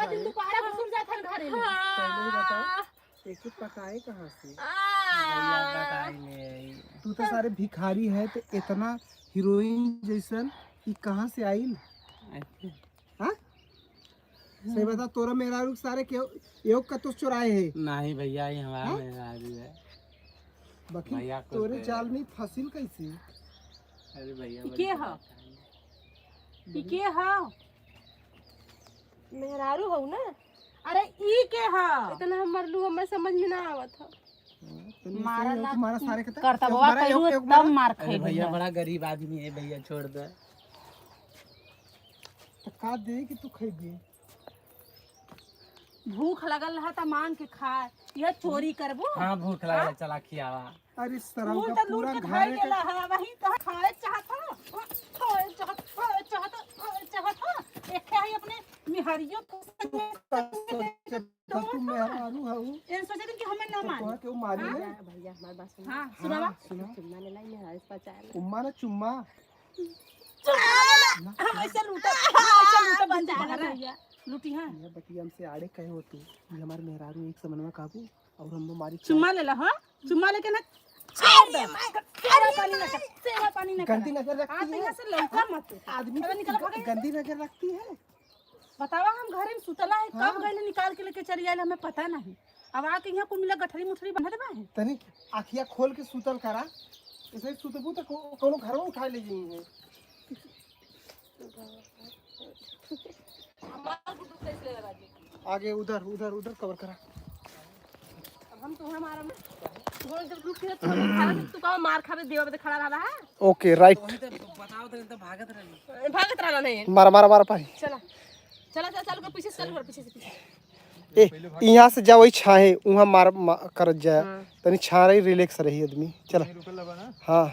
दिन दोपहर घुस जाता हूँ घरे में। पहले ही बताओ एक पकाए कहाँ से? तू तो सारे भिखारी है तो इतना हीरोइन जैसन ये कहाँ से आइल? हाँ सही बता तोरा मेरा रुख सारे के योग का तो चुराए है नहीं भैया ये हमारा मेहरारू है। बाकी भैया को तोरे दे। जाल में फसिल कैसे? अरे भैया के हा के हा मेहरारू हो ना अरे ई के हा इतना हम मरलू हमें समझ में ना आवत है मारा ना तुम्हारा सारे के करता बाबा करू तब मार अरे खाई भैया बड़ा गरीब आदमी है भैया छोड़ दे। तो का दे कि तू खइबे? भूख लगल रहा था मांग के खाए यह चोरी करबो। हाँ भूख लगा चला खियावा। अरे शर्म लूट का तो लूट पूरा के घर खाए है गेला है वही तो खाए चाहता एक है अपने मिहरियो तो तू मेहरारू हौ इन सोचे कि हमें ना तो मारे तोरा केहू मारी है? भैया हमारी बात सुन हां सुनावा सुना चुम्मा ले लाई मेहरारू से पचाए उम्मा ना चुम्मा ऐसे लूटा बन जा रहा भैया लूटी हां ये बतिया हमसे आड़े कहे हो तू ये हमारे मेहरारू एक समनवा काबू और हम मारी चुम्मा ले ला हां चुम्मा लेके ना सेवा पानी ना गंदी नजर रखती हां है यहाँ से लौका मत आदमी अबे निकल भागे। गंदी नजर रखती है। बतावा हम घरे में सुतला है कब गए निकाल के लेके चली आए हमें पता नहीं अब आके यहाँ को मिला गठरी मुठरी बंधत बा है तनी आखिया खोल के सुतल करा ऐसे सुतबू तो कोनो घर में उठा ले जाइए। आगे उधर उधर उधर कवर करा। अब हम तो हमारा में बोल जब रुक के तू का मार खावे देवा पे खड़ा रहा है ओके राइट बताओ तो भागत रही। भागत रहा नहीं मारा मारा मारा पारी चला चला चला चल पीछे से चल पीछे से पीछे ए यहाँ से जा वही छाहे वहाँ करत जाए तनी छा रही रिलैक्स रही आदमी चला। रुकल लबा ना हाँ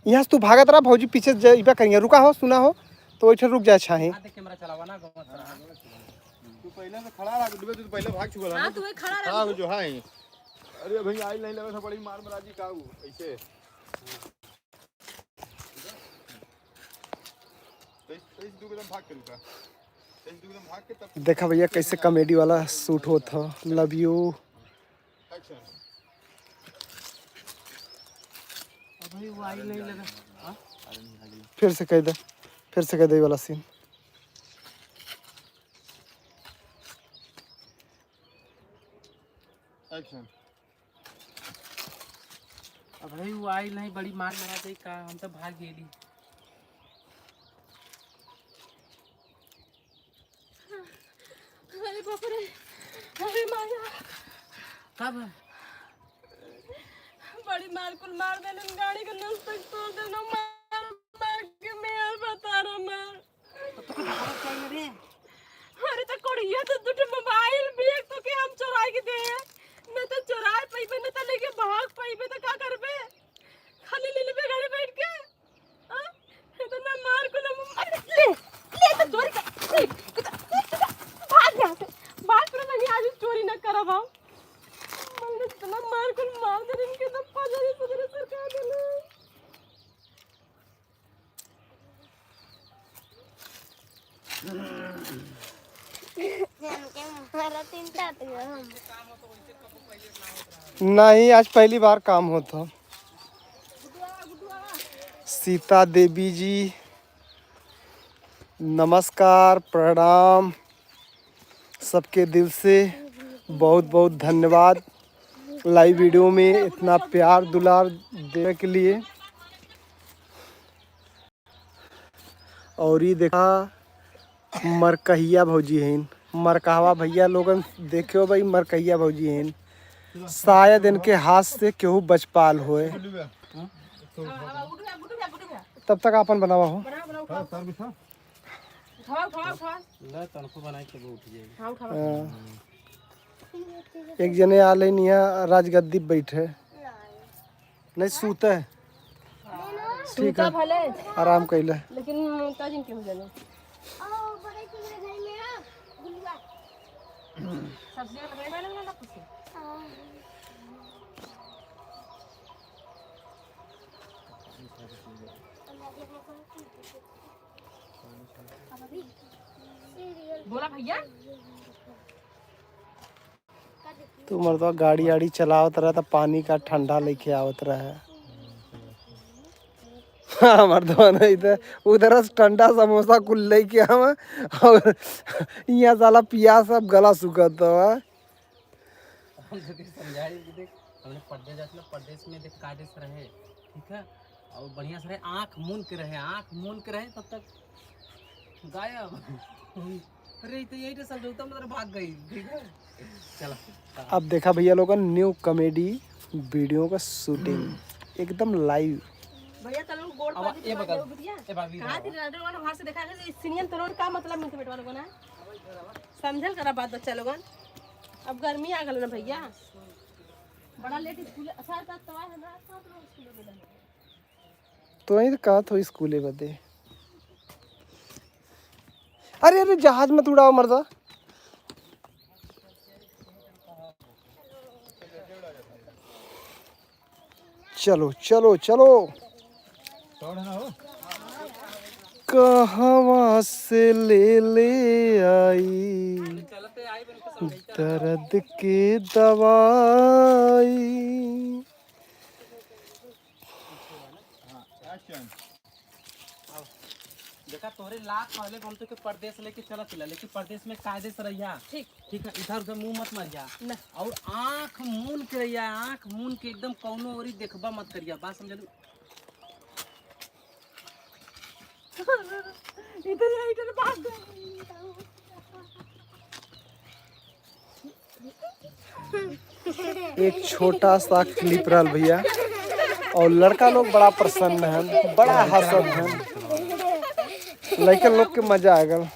यहाँ से तू भागत रहा भौजी पीछे जाइबा करिए रुका हो सुना हो तो वही रुक जाए छाहे। कैमरा चलावा ना घूमत रहा। तू पहले से खड़ा रहा दुबे तू पहले भाग चुका हां तू खड़ा रह हां जो है अरे भाई आई नहीं लगा था बड़ी मार मराजी का ऐसे तेज दू एकदम भाग के रुका तेज दू एकदम भाग के तब देखा भैया कैसे कॉमेडी वाला शूट होता लव यू। एक्शन भाई वो आई नहीं लगा। फिर से कह दे ये वाला सीन। एक्शन अब भाई वो आई नहीं बड़ी मार मरा गई का हम तो भाग गेली। अरे बाप रे अरे माया कब बड़ी मार कुल मार देने गाड़ी का नस तक तोड़ देना मार मार के मैं बता रहा मैं अरे तो कोड़िया तो दुटे मोबाइल बैग तो के हम चुरा के दे न तो चुरा पाइबे न तो लेके भाग पाइबे तो का करबे खाली ले लेबे घरे बैठ के हां तो ना मार को ना ले तो चोरी कर भाग यहां से भाग पर नहीं आज चोरी न करब हम मैंने इतना मार को मार दे इनके तो पजरी पजरी सरकार देना नहीं आज पहली बार काम होता। सीता देवी जी नमस्कार प्रणाम सबके दिल से बहुत बहुत धन्यवाद लाइव वीडियो में इतना प्यार दुलार देने के लिए। और ये देखा मरकहिया भौजी हैं मरकहवा भैया लोगन देखियो भाई मरकहिया भौजी हैं शायद इनके हाथ से केहू बचपाल होए तब तक अपन बनावा हो। सर बिठा उठा ले तनको बनाई के उठ जाएगी। हां उठा एक जने आले निया राजगद्दी बैठे नहीं सूते ठीक है भले आराम कैले लेकिन ममता जी के हो जाने सब्जी लगाई वाला ना कुछ बोला भैया तू मर्दवा गाड़ी आड़ी चलावत रहा था पानी का ठंडा लेके आवत रहा हाँ मर्दवा ना इधर उधर से ठंडा समोसा कुल लेके आवा और यहाँ साला पियाज सब गला सुखत हुआ हम तो समझाई कि देख हमने परदेश जाते ना परदेश में देख काटे से रहे ठीक है और बढ़िया से रहे आँख मूंद के रहे तब तक गायब अरे तो यही तो समझौता मतलब भाग गई ठीक है चलो अब देखा भैया लोगन न्यू कॉमेडी वीडियो का शूटिंग एकदम लाइव भैया तलों गोड़ अब पर ये बगल भैया ए भाभी कहा थी राडर वाला बाहर से देखा कि सीनियर तलों का मतलब मिलते बेटवा लोगन है समझल करा बात बच्चा लोगन अब गर्मी आ गल ना भैया बड़ा लेट स्कूल असर तक तवा हमरा साथ लोग स्कूल में तो वही कहा तो स्कूले बदे अरे अरे जहाज मत उड़ाओ मर्दा चलो चलो चलो कहवा से ले आई दर्द के दवाई देखा तोरे लाख पहले हम तो के परदेश लेके चला चला लेकिन परदेश में कायदे से रहिया ठीक ठीक है इधर उधर मुंह मत मारिया ना और आँख मून के रहिया आँख मून के एकदम कौनो ओरी देखबा मत करिया बात समझलू इधर भाग एक छोटा सा क्लिप रहा भैया और लड़का लोग बड़ा प्रसन्न है बड़ा हंसत है लड़के लोग के मजा आ गल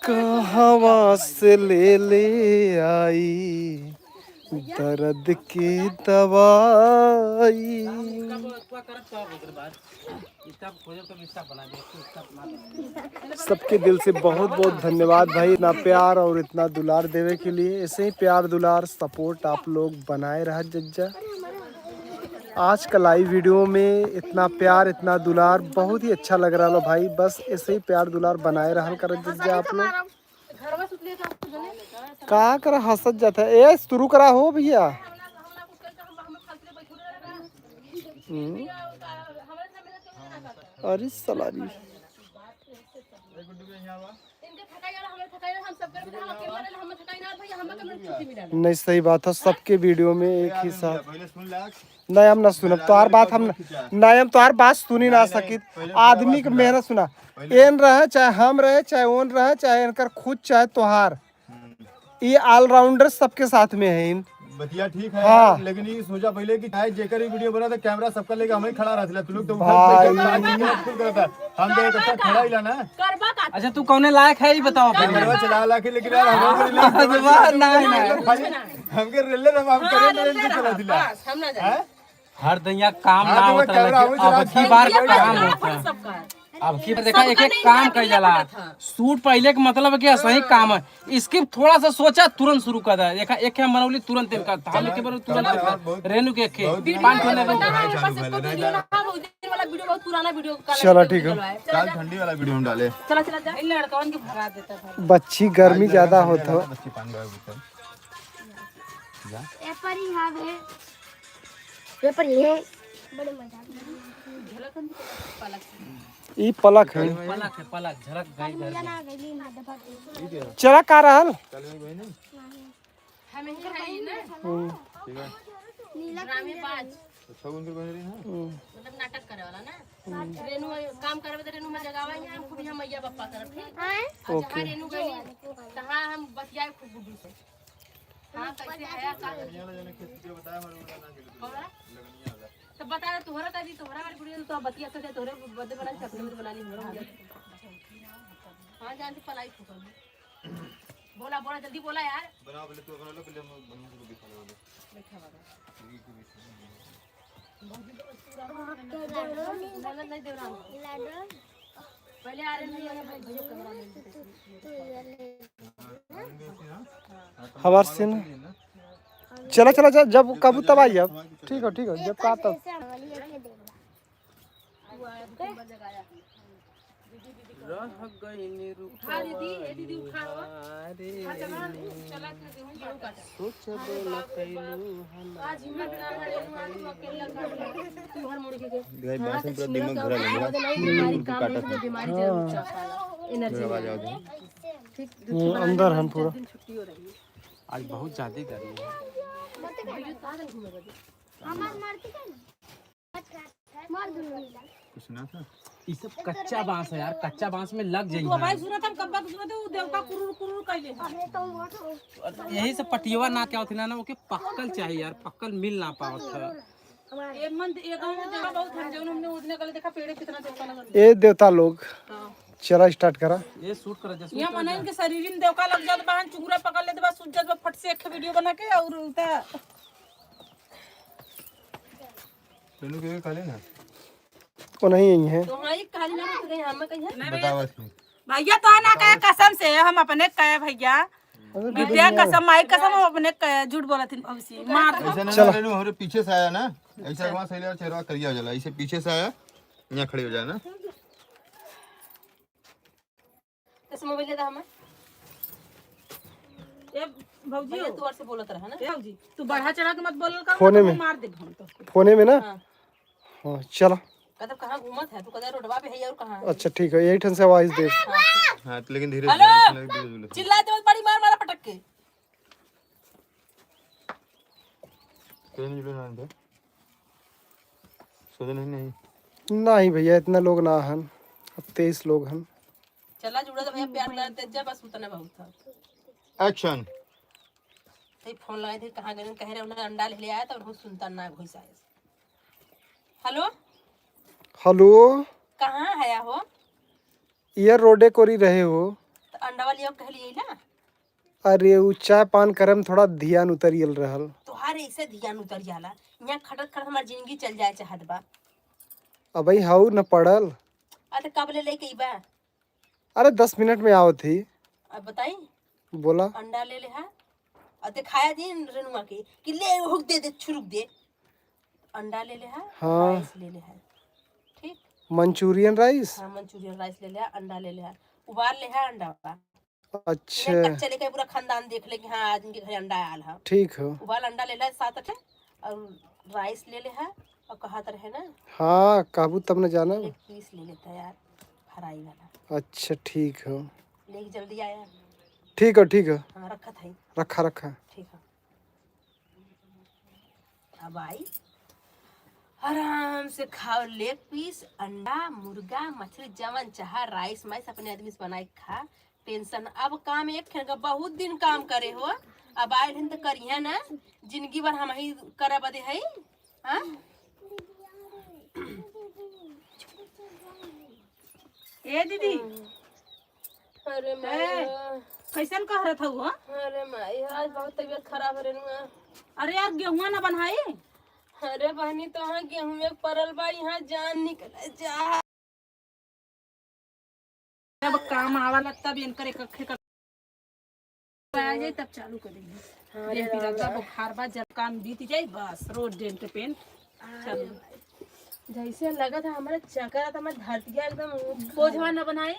कहवा से ले आई दर्द की दवाई सबके दिल से बहुत बहुत धन्यवाद भाई इतना प्यार और इतना दुलार देवे के लिए ऐसे ही प्यार दुलार सपोर्ट आप लोग बनाए रहा जज्जा आज का लाइव वीडियो में इतना प्यार इतना दुलार बहुत ही अच्छा लग रहा है भाई बस ऐसे ही प्यार दुलार बनाए रहा कर जज्जा आप लोग का कर हंसत जाता है ए शुरू करा हो भैया अरे सलारी नहीं सही बात है सबके वीडियो में एक ही साथ नहीं हम ना सुनब तोहार बात हम नहीं हम तोहार बात सुनी ना सकी आदमी के मेहनत सुना एन रहे चाहे हम रहे चाहे ओन रहे चाहे इनकर खुद चाहे तोहार ये ऑलराउंडर सबके साथ में है इन बतिया ठीक है हाँ। लेकिन ये सोचा पहले कि चाहे जेकर ही वीडियो बना था कैमरा सबका लेके हमें खड़ा रहता तू लोग तो भाई। खुद करता हम तो एक खड़ा ही लाना करबा का अच्छा तू कौने लायक है ये बताओ कैमरा चला ला के लेकिन यार हमके रेले हम करें रेल के चला दिला बस हम ना जाए हर दैया काम ना हाँ, तो होता कैमरा लेकिन वो अब चला की बार दिया, काम अपन होता है सबका अब की बार देखा एक एक काम कर जाला सूट पहले का मतलब है कि सही काम है इसके थोड़ा सा सोचा तुरंत शुरू कर दे देखा एक है मनौली तुरंत इनका हम के बार तुरंत रेनू के एक पांच होने वीडियो बहुत पुराना वीडियो चलो ठीक है काल ठंडी वाला वीडियो हम डाले चला चला जा लड़कवन के भगा देता था बच्ची गर्मी ज्यादा होता है बच्ची पानी वाला बोतल पेपर यहाँ है पेपर ये बड़े मजा ई पलक है पलक झलक गई घर में। ना गई ना दबा चला का रहल हमें है ना नीला ड्रामे बाज अच्छा उनके कोई नहीं है मतलब नाटक करे वाला ना रेनू काम करबे तो रेनू में जगावा है हम खूब हम मैया पप्पा तरफ ठीक हैं अच्छा हां रेनू गई कहां हम बतियाए खूब गुड्डू से हां कैसे आया का बताया हमारे और तो बता तोहरा का दी तोहरा वाली वीडियो तो बतिया कर दे तोहरे बर्थडे बना चटनी में बना ली हमरा हां जानती पलाई ठोकर बोला बोला जल्दी बोला यार। बनाओ पहले, तू बना लो पहले, हम बढ़िया से दिखा लो। नहीं दे रहा हूँ। पहले आ रहे नहीं आ रहे भाई भैया कैमरा ले। हमार से ना चला चला जा, जब कब तब आई अब। ठीक है जब कहा तब। रह गई उठा दीदी, ए दीदी उठा हो। चला गेहूं काटा। सोच बोला कैलू आज हिम्मत ना है आज अकेला कर तू हर मुड़ के भाई बासन पूरा दिमाग भरा लग रहा है। बीमारी काम नहीं तो बीमारी जरूर चखा एनर्जी आवाज आओ दे। ठीक अंदर हम पूरा दिन छुट्टी हो रही है। आज बहुत ज्यादा गर्मी है। भैया कहां घूमे बजे हमार मारती का मार दूंगा। कुछ ना था। ये सब कच्चा बांस है यार, कच्चा बांस में लग तो जाएंगे। भाई सुनत हम कब्बा सुनत वो देवता कुरुर कुरुर कइले है। अरे तो वो यही सब पटियवा ना क्या होती ना ओके पक्कल चाहिए यार, पक्कल मिल ना पावत है। एक मन एक गांव में जगह बहुत है जौन हमने उदने कल देखा पेड़ कितना देवता लगा। ए देवता लोग चला स्टार्ट करा। ये शूट कर जैसे यहाँ मने इनके शरीर में देवका लग जात बहन चुंगरा पकड़ लेते बस सुजत में फट से एक वीडियो बना के और उल्टा तेनू के खा लेना। वो नहीं यही है। तुम्हारी कहानी ना तो कहीं हमें कहीं है बताओ इसमें। भैया तो ना कहे कसम से हम अपने कहे भैया विद्या कसम माई कसम हम अपने कहे झूठ बोला थी अवश्य मार दो। ऐसा ना रेनू, हमारे पीछे से आया ना, ऐसा वहां से ले चेहरा करिया हो जाला, ऐसे पीछे से आया यहाँ खड़े हो जाए ना। इस मोबाइल ले दा हमें ए भौजी भैया तू और से बोलत रहा ना। ए भौजी तू बढ़ा चढ़ा के मत बोलल कर फोने में। मार दे हम तो। फोने में ना। हां हाँ चला। कदम कहां घूमत है तू? कदम रोडवा पे है और कहां है? अच्छा ठीक है, यही ठन से आवाज दे। हाँ तो लेकिन धीरे हेलो! धीरे चिल्लाते मत बड़ी मार मारा पटक के। ट्रेन जुड़े ना दे सोचो नहीं। नहीं भैया इतना लोग ना हन, अब 23 लोग हन। चला जुड़ा तो भैया प्यार करते जा बस उतना बहुत था। एक्शन। सही फोन लगाए थे कहां गए कह रहे उन्हें अंडा ले आया तो वो सुनता ना घुस आया। हेलो हेलो, कहां है हो? ये रोडे कोरी रहे हो? तो अंडा वाली अब कह लिए ना अरे उ चाय पान करम थोड़ा ध्यान उतरियल रहल। तोहार ऐसे ध्यान उतर जाला यहाँ खटत खटत हमार जिंदगी चल जाए चाहत बा। अब भाई हाउ न पड़ल। तो कब ले लेके बा? अरे 10 मिनट में आओ थी। अब बताई बोला अंडा ले हा और दिखाया दिन रेनुआ के कि ले हुक दे छुरुक दे। अंडा ले हा हाँ। राइस ले हा। ठीक मंचूरियन राइस। हाँ मंचूरियन राइस ले हा, अंडा ले हा, उबाल ले हा अंडा बा। अच्छा कच्चे लेके पूरा खानदान देख ले कि हाँ आज इनके घर अंडा आयल है। ठीक है। उबाल अंडा ले ला 7-8 और राइस ले है और कहा तर है ना हाँ काबू तब न जाना। एक पीस ले लेता यार फ्राई वाला। अच्छा ठीक है लेके जल्दी आया। ठीक है। हाँ रखा था रखा। ठीक है। अब आई आराम से खाओ लेग पीस अंडा मुर्गा मछली जवन चाह राइस माइस अपने आदमी से बनाए खा। टेंशन अब काम एक खेल बहुत दिन काम करे हो। अब आए दिन तो करिए ना जिंदगी भर हम ही करे बदे है। हाँ ए दीदी अरे माई कैसन कह रहा था वो? अरे माई आज बहुत तबीयत खराब है रेनुआ। अरे यार गेहुआ ना बनाई। अरे बहनी तो हाँ गेहूं में परल बा यहाँ जान निकल जा। अब काम आवा लगता भी इनकर एक अखे कर आ जाए तब चालू करेंगे। देह पीड़ा का बुखार बा जब काम बीत जाए बस रोज डेंट पेंट चलो। जैसे लगा था हमारे चक्कर था मैं धरतिया एकदम बोझवा न बनाई।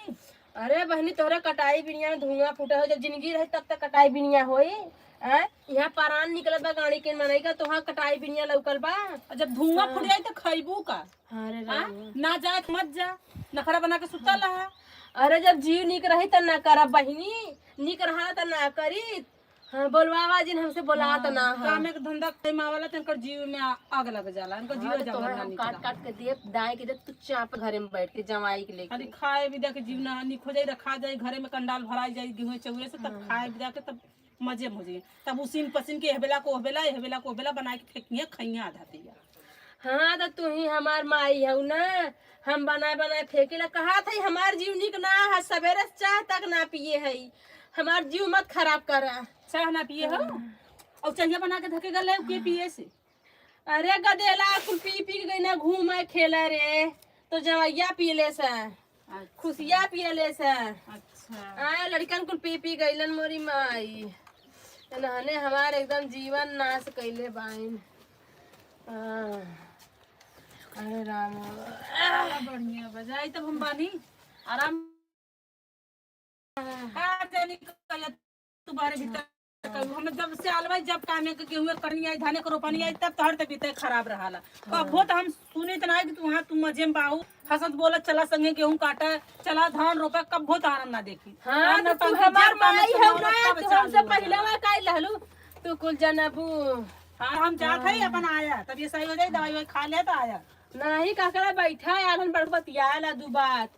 अरे बहनी तोहरा कटाई बिनिया में धुआं फूटा हो जब जिंदगी रही तब तक कटाई बिनिया होई। यहाँ परान निकलत बा गाड़ी के मनई का तोहां कटाई बिनिया लौकल बा। और जब धुआं फूट जाए तो खैबू का? अरे हाँ? ना जाए तो मत जा नखरा बना के सुतल रहा। अरे जब जीव निक रही त ना करा बहिनी निक रहा त ना करी। हाँ बोलवा जिन हमसे बोला त ना काम एक धंधा कमावाला तो इनकर जीव में आग लग जाला। इनकर जीव जंगल ना हम निकला। काट के दे दाएं के दे तू चाप घरे में बैठ के जमाई के लेके। अरे खाए विदा के जीव ना निक हो जाए रखा जाए घरे में कंडाल भराई जाए गेहूं चौरे से तब खाए विदा के तब मजे हो जाए। तब उसीन पसीन के एहबेला को ओहबेला बना के फेंकिए खइया आधा दिया। हाँ तो तू ही हमार माई है ना। हम बनाए बनाए फेंके ला कहा था हमार जीव निक ना है सवेरे चाय तक ना पिए है। हमार जीव मत खराब कर। चाह ना पिए हो और चाहिए बना के धके गले के पिए से। अरे गदेला कुल पी पी के गई ना घूमे खेले रे, तो जवैया पी ले से, खुशिया पिए ले से। अच्छा आए लड़कन कुल पी पी गईलन मोरी माई, नहने हमार एकदम जीवन नाश कैले बाइन। अरे राम बढ़िया बजाई तब हम बानी आराम तुम्हारे भीतर हम जब से आलवाई जब कामे के गेहूं करनी आई धाने को रोपनी आई तब तोहर तबीयत खराब रहाला। कबो तो हम सुनी त नहीं कि तू वहां तू मजे में बाहू हसत बोलत चला संगे गेहूं काटा चला धान रोपे कबो तो आराम ना देखी। हाँ तो तू हमार माई हो ना, तू हमसे पहले में काई लहलू तू कुल जनबू। हाँ हम जात है अपन आया तब ये सही हो जाए दवाई वही खा ले तो आया नहीं काकड़ा बैठा आलन बड़ बतियाला दू बात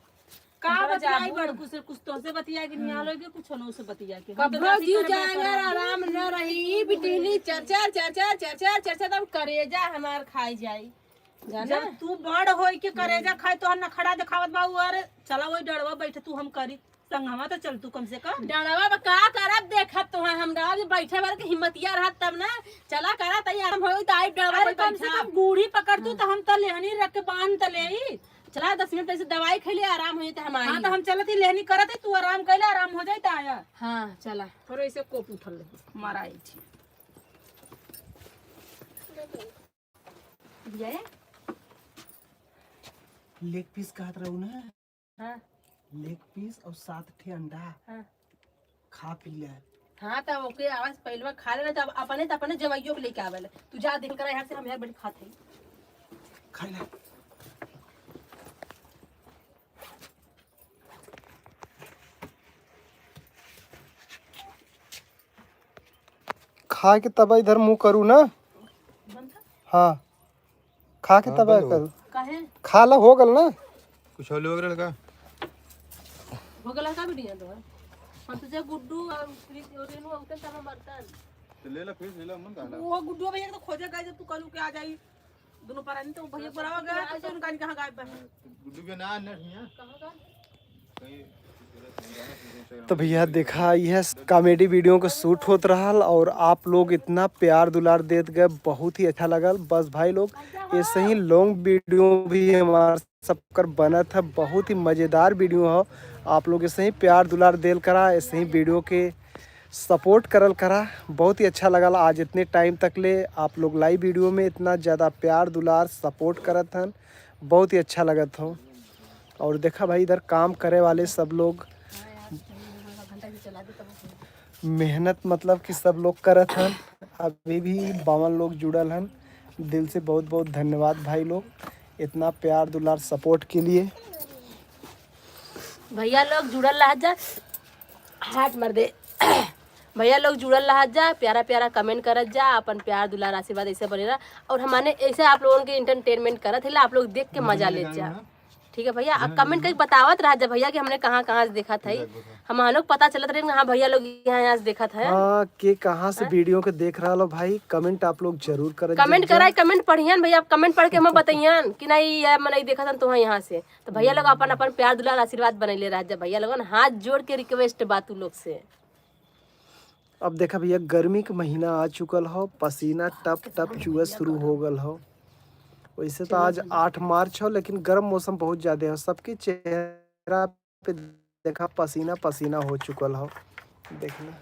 का बतियाई बड़कू से कुछ तो से बतिया कि निया लोगे कुछ न से बतिया के कब्बो जीव जाएगा आराम न रही बिटली चर्चा चर्चा चर्चा चर्चा तब करेजा हमार खाई जाई जाना। जब तू बड़ होई के करेजा खाए तो न खड़ा दिखावत बाऊ अरे चला वही डरवा बैठे तू हम करी संगवा तो चल तू कम से कम डरवा में का करब देखत तो है हम डरवा बैठे बार के हिम्मतिया रहत तब ना चला करा तैयार होई त आई डरवा अरे कम से कम बूढ़ी पकड़ तू तो हम तो लेहनी रख के बांध त लेई चला 10 मिनट ऐसे दवाई खैले आराम होई त हम आई। हाँ तो हम चलत ही लेहनी करत है तू आराम कैले आराम हो जाए तो आया हाँ चला थोड़े ऐसे कोप उठल ले मारा आई छी जाए। लेग पीस कहत रहू ना, हाँ लेग पीस और 7 ठे अंडा हाँ खा पी ले। हाँ तब ओके आवाज पहले खा लेना तब अपने जवाइयों को लेके आवेला तू जा देख कर यहाँ से हम यार बड़ी खाते खा ले। खा के तब इधर मुंह करू ना। हाँ खा के तब करू। काहे खा ला हो गल ना। कुछ और लोग लड़का हो गला का बिटिया तो हम तुझे गुड्डू और रेनू उनके साथ बर्तन तो ले ला फिर ले ला मन गाना वो गुड्डू भैया तो खोजे गए जब तू कल के आ जाई दोनों पर आनी तो भैया बराबर गया तो उनका कहां गायब है गुड्डू के ना नठिया कहां का कहीं तो भैया देखा यह कॉमेडी वीडियो का शूट होत रहल और आप लोग इतना प्यार दुलार देत गए, बहुत ही अच्छा लगल। बस भाई लोग ऐसे ही लॉन्ग वीडियो भी हमारा सबकर बनत है, बहुत ही मज़ेदार वीडियो हो। आप लोग ऐसे ही प्यार दुलार देल करा, ऐसे ही वीडियो के सपोर्ट करल करा। बहुत ही अच्छा लगल आज इतने टाइम तक ले आप लोग लाइव वीडियो में इतना ज़्यादा प्यार दुलार सपोर्ट करत हन, बहुत ही अच्छा लगत हो। और देखा भाई इधर काम करे वाले सब लोग मेहनत मतलब कि सब लोग करत हन, अभी भी 52 लोग जुड़ल हन। दिल से बहुत बहुत धन्यवाद भाई लोग इतना प्यार दुलार सपोर्ट के लिए। भैया लोग जुड़ल रह जा, हाथ मर दे भैया लोग जुड़ल रह जा, प्यारा प्यारा कमेंट करत जा, अपन प्यार दुलार आशीर्वाद ऐसे बनेला और हमारे ऐसे आप लोगों के इंटरटेनमेंट करत है, आप लोग देख के मजा ले जा। ठीक है भैया, अब कमेंट करके बतावत रहा जा भैया कि हमने कहाँ कहाँ से देखा था, हम लोग पता चलत रहे हाँ भैया लोग यहाँ से देखा था। हाँ के कहाँ से वीडियो के देख रहा लो भाई, कमेंट आप लोग जरूर करें। कमेंट कराए, कमेंट पढ़ियन भैया, आप कमेंट पढ़ के हमें बताइयन कि नहीं ये मैं नहीं देखा था तो यहाँ से। तो भैया लोग अपन अपन प्यार दुलार आशीर्वाद बनैले रह जा भैया लोगन, हाथ जोड़ के रिक्वेस्ट बात लोग से। अब देखा भैया गर्मी का महीना आ चुकल हो, पसीना टप टप चुआ शुरू हो गल हो। वैसे तो आज 8 मार्च हो लेकिन गर्म मौसम बहुत ज्यादा है, सबके चेहरा पे देखा पसीना पसीना हो चुकल हो। देखना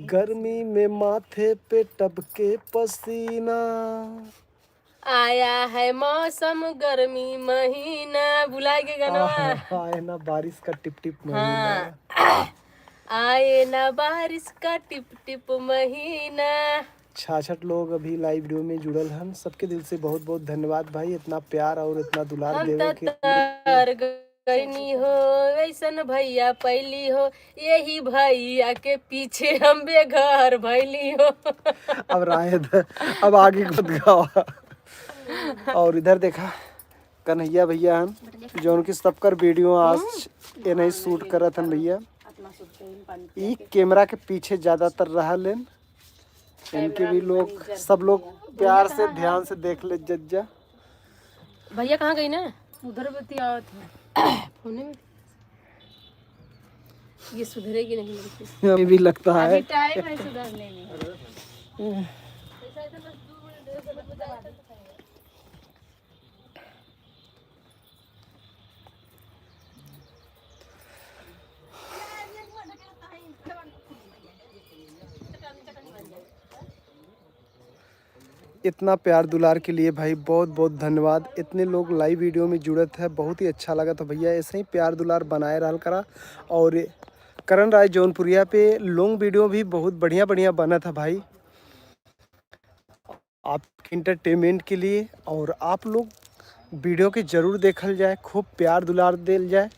गर्मी में माथे पे टपके पसीना, आया है मौसम गर्मी महीना, बुला के गाना आए ना बारिश का टिप टिप महीना। आए ना बारिश का टिप टिप महीना। 66 लोग अभी लाइव वीडियो में जुड़ल हन, सबके दिल से बहुत बहुत धन्यवाद भाई इतना प्यार और इतना दुलार हम देवे के। तर गईनी हो वैसन भैया पहली हो, यही भैया के पीछे हम बेघर भैली हो। अब राय अब आगे खुद गावा। और इधर देखा कन्हैया भैया हन जो उनकी सबकर वीडियो आज ये नहीं शूट करत हन भैया, ई कैमरा के पीछे ज्यादातर रहा लेन, इनके भी लोग सब लोग प्यार से ध्यान से देख ले जज्जा। भैया कहाँ गई ना, उधर बतियावत है फोने में ये सुधरेगी नहीं लड़की। हमें भी लगता है। टाइम है सुधरने में। इतना प्यार दुलार के लिए भाई बहुत बहुत धन्यवाद। इतने लोग लाइव वीडियो में जुड़त है, बहुत ही अच्छा लगा। तो भैया ऐसे ही प्यार दुलार बनाए रहा करा। और करण राय जौनपुरिया पे लॉन्ग वीडियो भी बहुत बढ़िया बढ़िया बना था भाई, आपके इंटरटेनमेंट के लिए। और आप लोग वीडियो के जरूर देखल जाए, खूब प्यार दुलार दिल जाए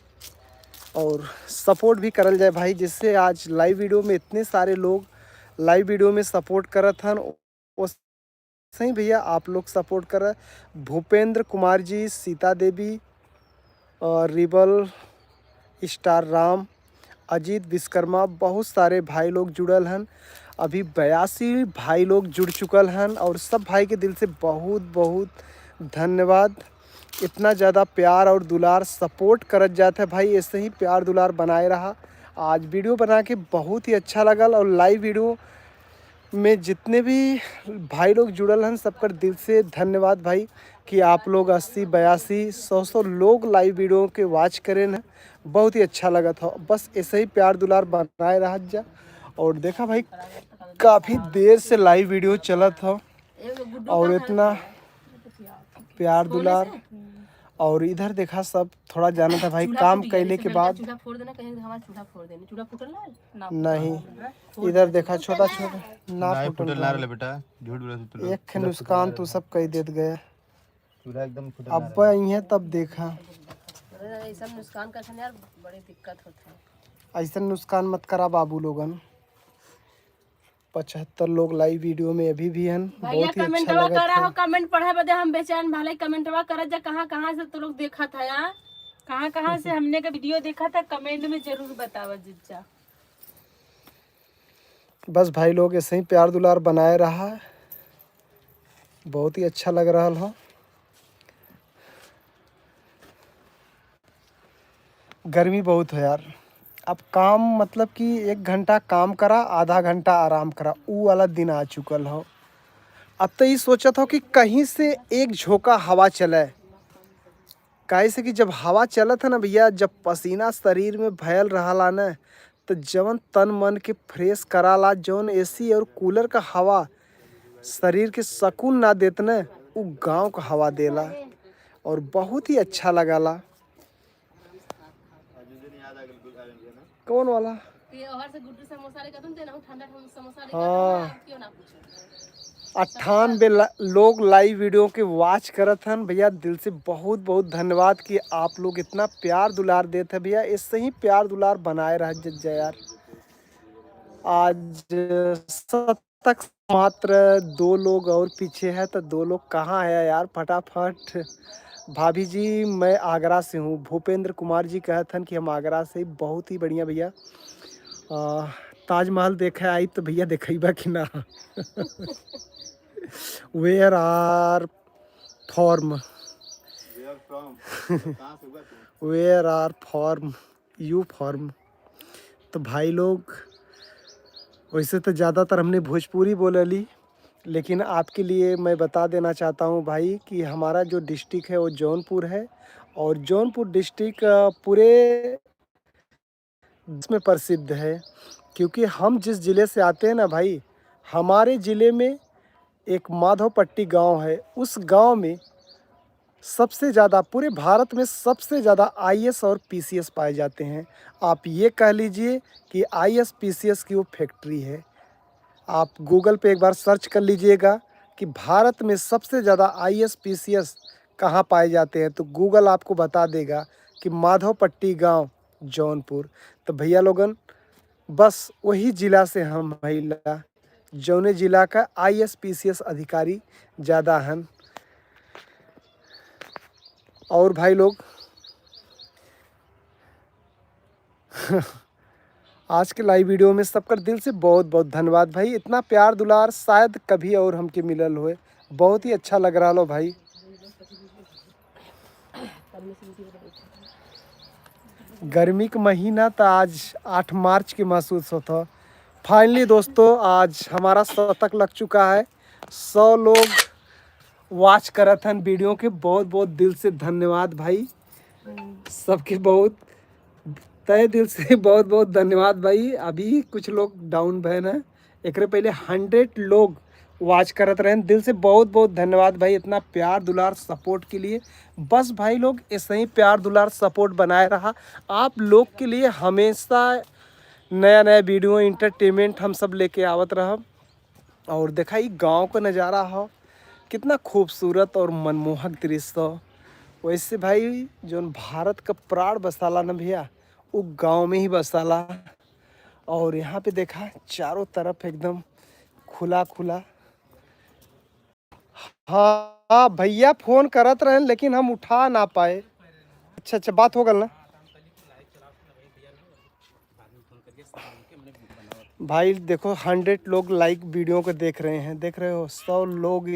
और सपोर्ट भी करल जाए भाई, जिससे आज लाइव वीडियो में इतने सारे लोग लाइव वीडियो में सपोर्ट करत हन। सही भैया आप लोग सपोर्ट कर। भूपेंद्र कुमार जी, सीता देवी और रिबल, स्टार राम, अजीत विश्वकर्मा, बहुत सारे भाई लोग जुड़ल हन। अभी 82 भाई लोग जुड़ चुकल हन और सब भाई के दिल से बहुत बहुत धन्यवाद। इतना ज़्यादा प्यार और दुलार सपोर्ट करत जाता है भाई, ऐसे ही प्यार दुलार बनाए रहा। आज वीडियो बना के बहुत ही अच्छा लगल और लाइव वीडियो में जितने भी भाई लोग जुड़ल हैं सबका दिल से धन्यवाद भाई, कि आप लोग 80, 82, 100 लोग लाइव वीडियो के वॉच करें ना, बहुत ही अच्छा लगा था। बस ऐसे ही प्यार दुलार बनाए रहा जा। और देखा भाई काफ़ी देर से लाइव वीडियो चला था और इतना प्यार दुलार। और इधर देखा सब थोड़ा जाना था भाई, काम कैले के बाद चूल्हा फोड़ देना, कहीं हमारा चूल्हा फोड़ देना। चूल्हा फूटल ना नहीं। इधर देखा छोटा छोटा ना फुटल ना रहे बेटा, झूठ बोला तू। एक नुकसान तो सब कह देत गए। चूल्हा एकदम फुटल अब ये तब देखा ऐसा नुकसान कर यार, बड़ी दिक्कत होता है। ऐसा नुकसान मत करा बाबू लोगन। 75 लोग लाइव वीडियो में अभी भी हैं, भैया बहुत ही अच्छा कमेंटवा लगा करा था। हो, कमेंट पढ़े बदे हम बेचैन भाले। कमेंटवा करत जा, कहाँ से तो लोग देखा था यार, कहाँ से हमने का वीडियो देखा था, कमेंट में जरूर बतावा जिज्जा। बस भाई लोग ऐसे ही प्यार दुलार बनाए रहा, बहुत ही अच्छा लग रहा हो। गर्मी बहुत है यार। अब काम मतलब कि 1 घंटा काम करा, आधा घंटा आराम करा, वो वाला दिन आ चुकल हो। अब तो ये सोचा था कि कहीं से एक झोंका हवा चले, काहे से कि जब हवा चला था ना भैया, जब पसीना शरीर में भयल रहा ना, तो जवन तन मन के फ्रेश कराला, जवन एसी और कूलर का हवा शरीर के सुकून ना देत ना, वो गांव का हवा देला और बहुत ही अच्छा लगाला। कौन वाला? ये ओहर से गुड्डू समोसा लेके तुम देना, ठंडा ठंडा समोसा लेके हाँ। क्यों ना पूछो। 98 लोग लाइव वीडियो के वॉच करत हन भैया, दिल से बहुत बहुत धन्यवाद कि आप लोग इतना प्यार दुलार देते हैं भैया। इससे ही प्यार दुलार बनाए रह जय यार। आज सब तक मात्र 2 लोग और पीछे है, तो 2 लोग कहाँ है यार, फटाफट। भाभी जी मैं आगरा से हूँ, भूपेंद्र कुमार जी कहते हैं कि हम आगरा से। बहुत ही बढ़िया भैया। ताजमहल देखा आई तो भैया देखेबा कि ना। Where are from, where are from, you from. तो भाई लोग वैसे तो ज़्यादातर हमने भोजपुरी बोले ली, लेकिन आपके लिए मैं बता देना चाहता हूँ भाई कि हमारा जो डिस्ट्रिक्ट है वो जौनपुर है। और जौनपुर डिस्ट्रिक्ट पूरे में प्रसिद्ध है, क्योंकि हम जिस ज़िले से आते हैं ना भाई, हमारे ज़िले में एक माधवपट्टी गांव है। उस गांव में सबसे ज़्यादा, पूरे भारत में सबसे ज़्यादा आईएएस और पीसीएस पाए जाते हैं। आप ये कह लीजिए कि आईएएस पीसीएस की वो फैक्ट्री है। आप गूगल पे एक बार सर्च कर लीजिएगा कि भारत में सबसे ज़्यादा आईएएस पीसीएस कहाँ पाए जाते हैं, तो गूगल आपको बता देगा कि माधवपट्टी गांव जौनपुर। तो भैया लोगन बस वही ज़िला से हम महिला, जौने ज़िला का आईएएस पीसीएस अधिकारी ज़्यादा हैं। और भाई लोग आज के लाइव वीडियो में सबका दिल से बहुत बहुत धन्यवाद भाई। इतना प्यार दुलार शायद कभी और हमके मिलल हुए, बहुत ही अच्छा लग रहा लो भाई। गर्मी का महीना था, आज 8 मार्च के महसूस होता। फाइनली दोस्तों आज हमारा 100 तक लग चुका है। 100 लोग वॉच करत हन वीडियो के। बहुत बहुत दिल से धन्यवाद भाई, सबके बहुत तहे दिल से बहुत बहुत धन्यवाद भाई। अभी कुछ लोग डाउन भैन है, एक पहले 100 लोग वॉच करत रहे। दिल से बहुत बहुत धन्यवाद भाई, इतना प्यार दुलार सपोर्ट के लिए। बस भाई लोग ऐसे ही प्यार दुलार सपोर्ट बनाए रहा। आप लोग के लिए हमेशा नया नया वीडियो इंटरटेनमेंट हम सब लेके आवत रहा। और देखा ये गांव का नज़ारा हो, कितना खूबसूरत और मनमोहक दृश्य हो। वैसे भाई जो भारत का प्राण बसाला ना भैया, वो गांव में ही बसाला। और यहाँ पे देखा चारों तरफ एकदम खुला खुला। हाँ भैया फोन करत रहे लेकिन हम उठा ना पाए। अच्छा अच्छा बात हो गल ना भाई। देखो 100 लोग लाइक वीडियो को देख रहे हैं, देख रहे हो 100 लोग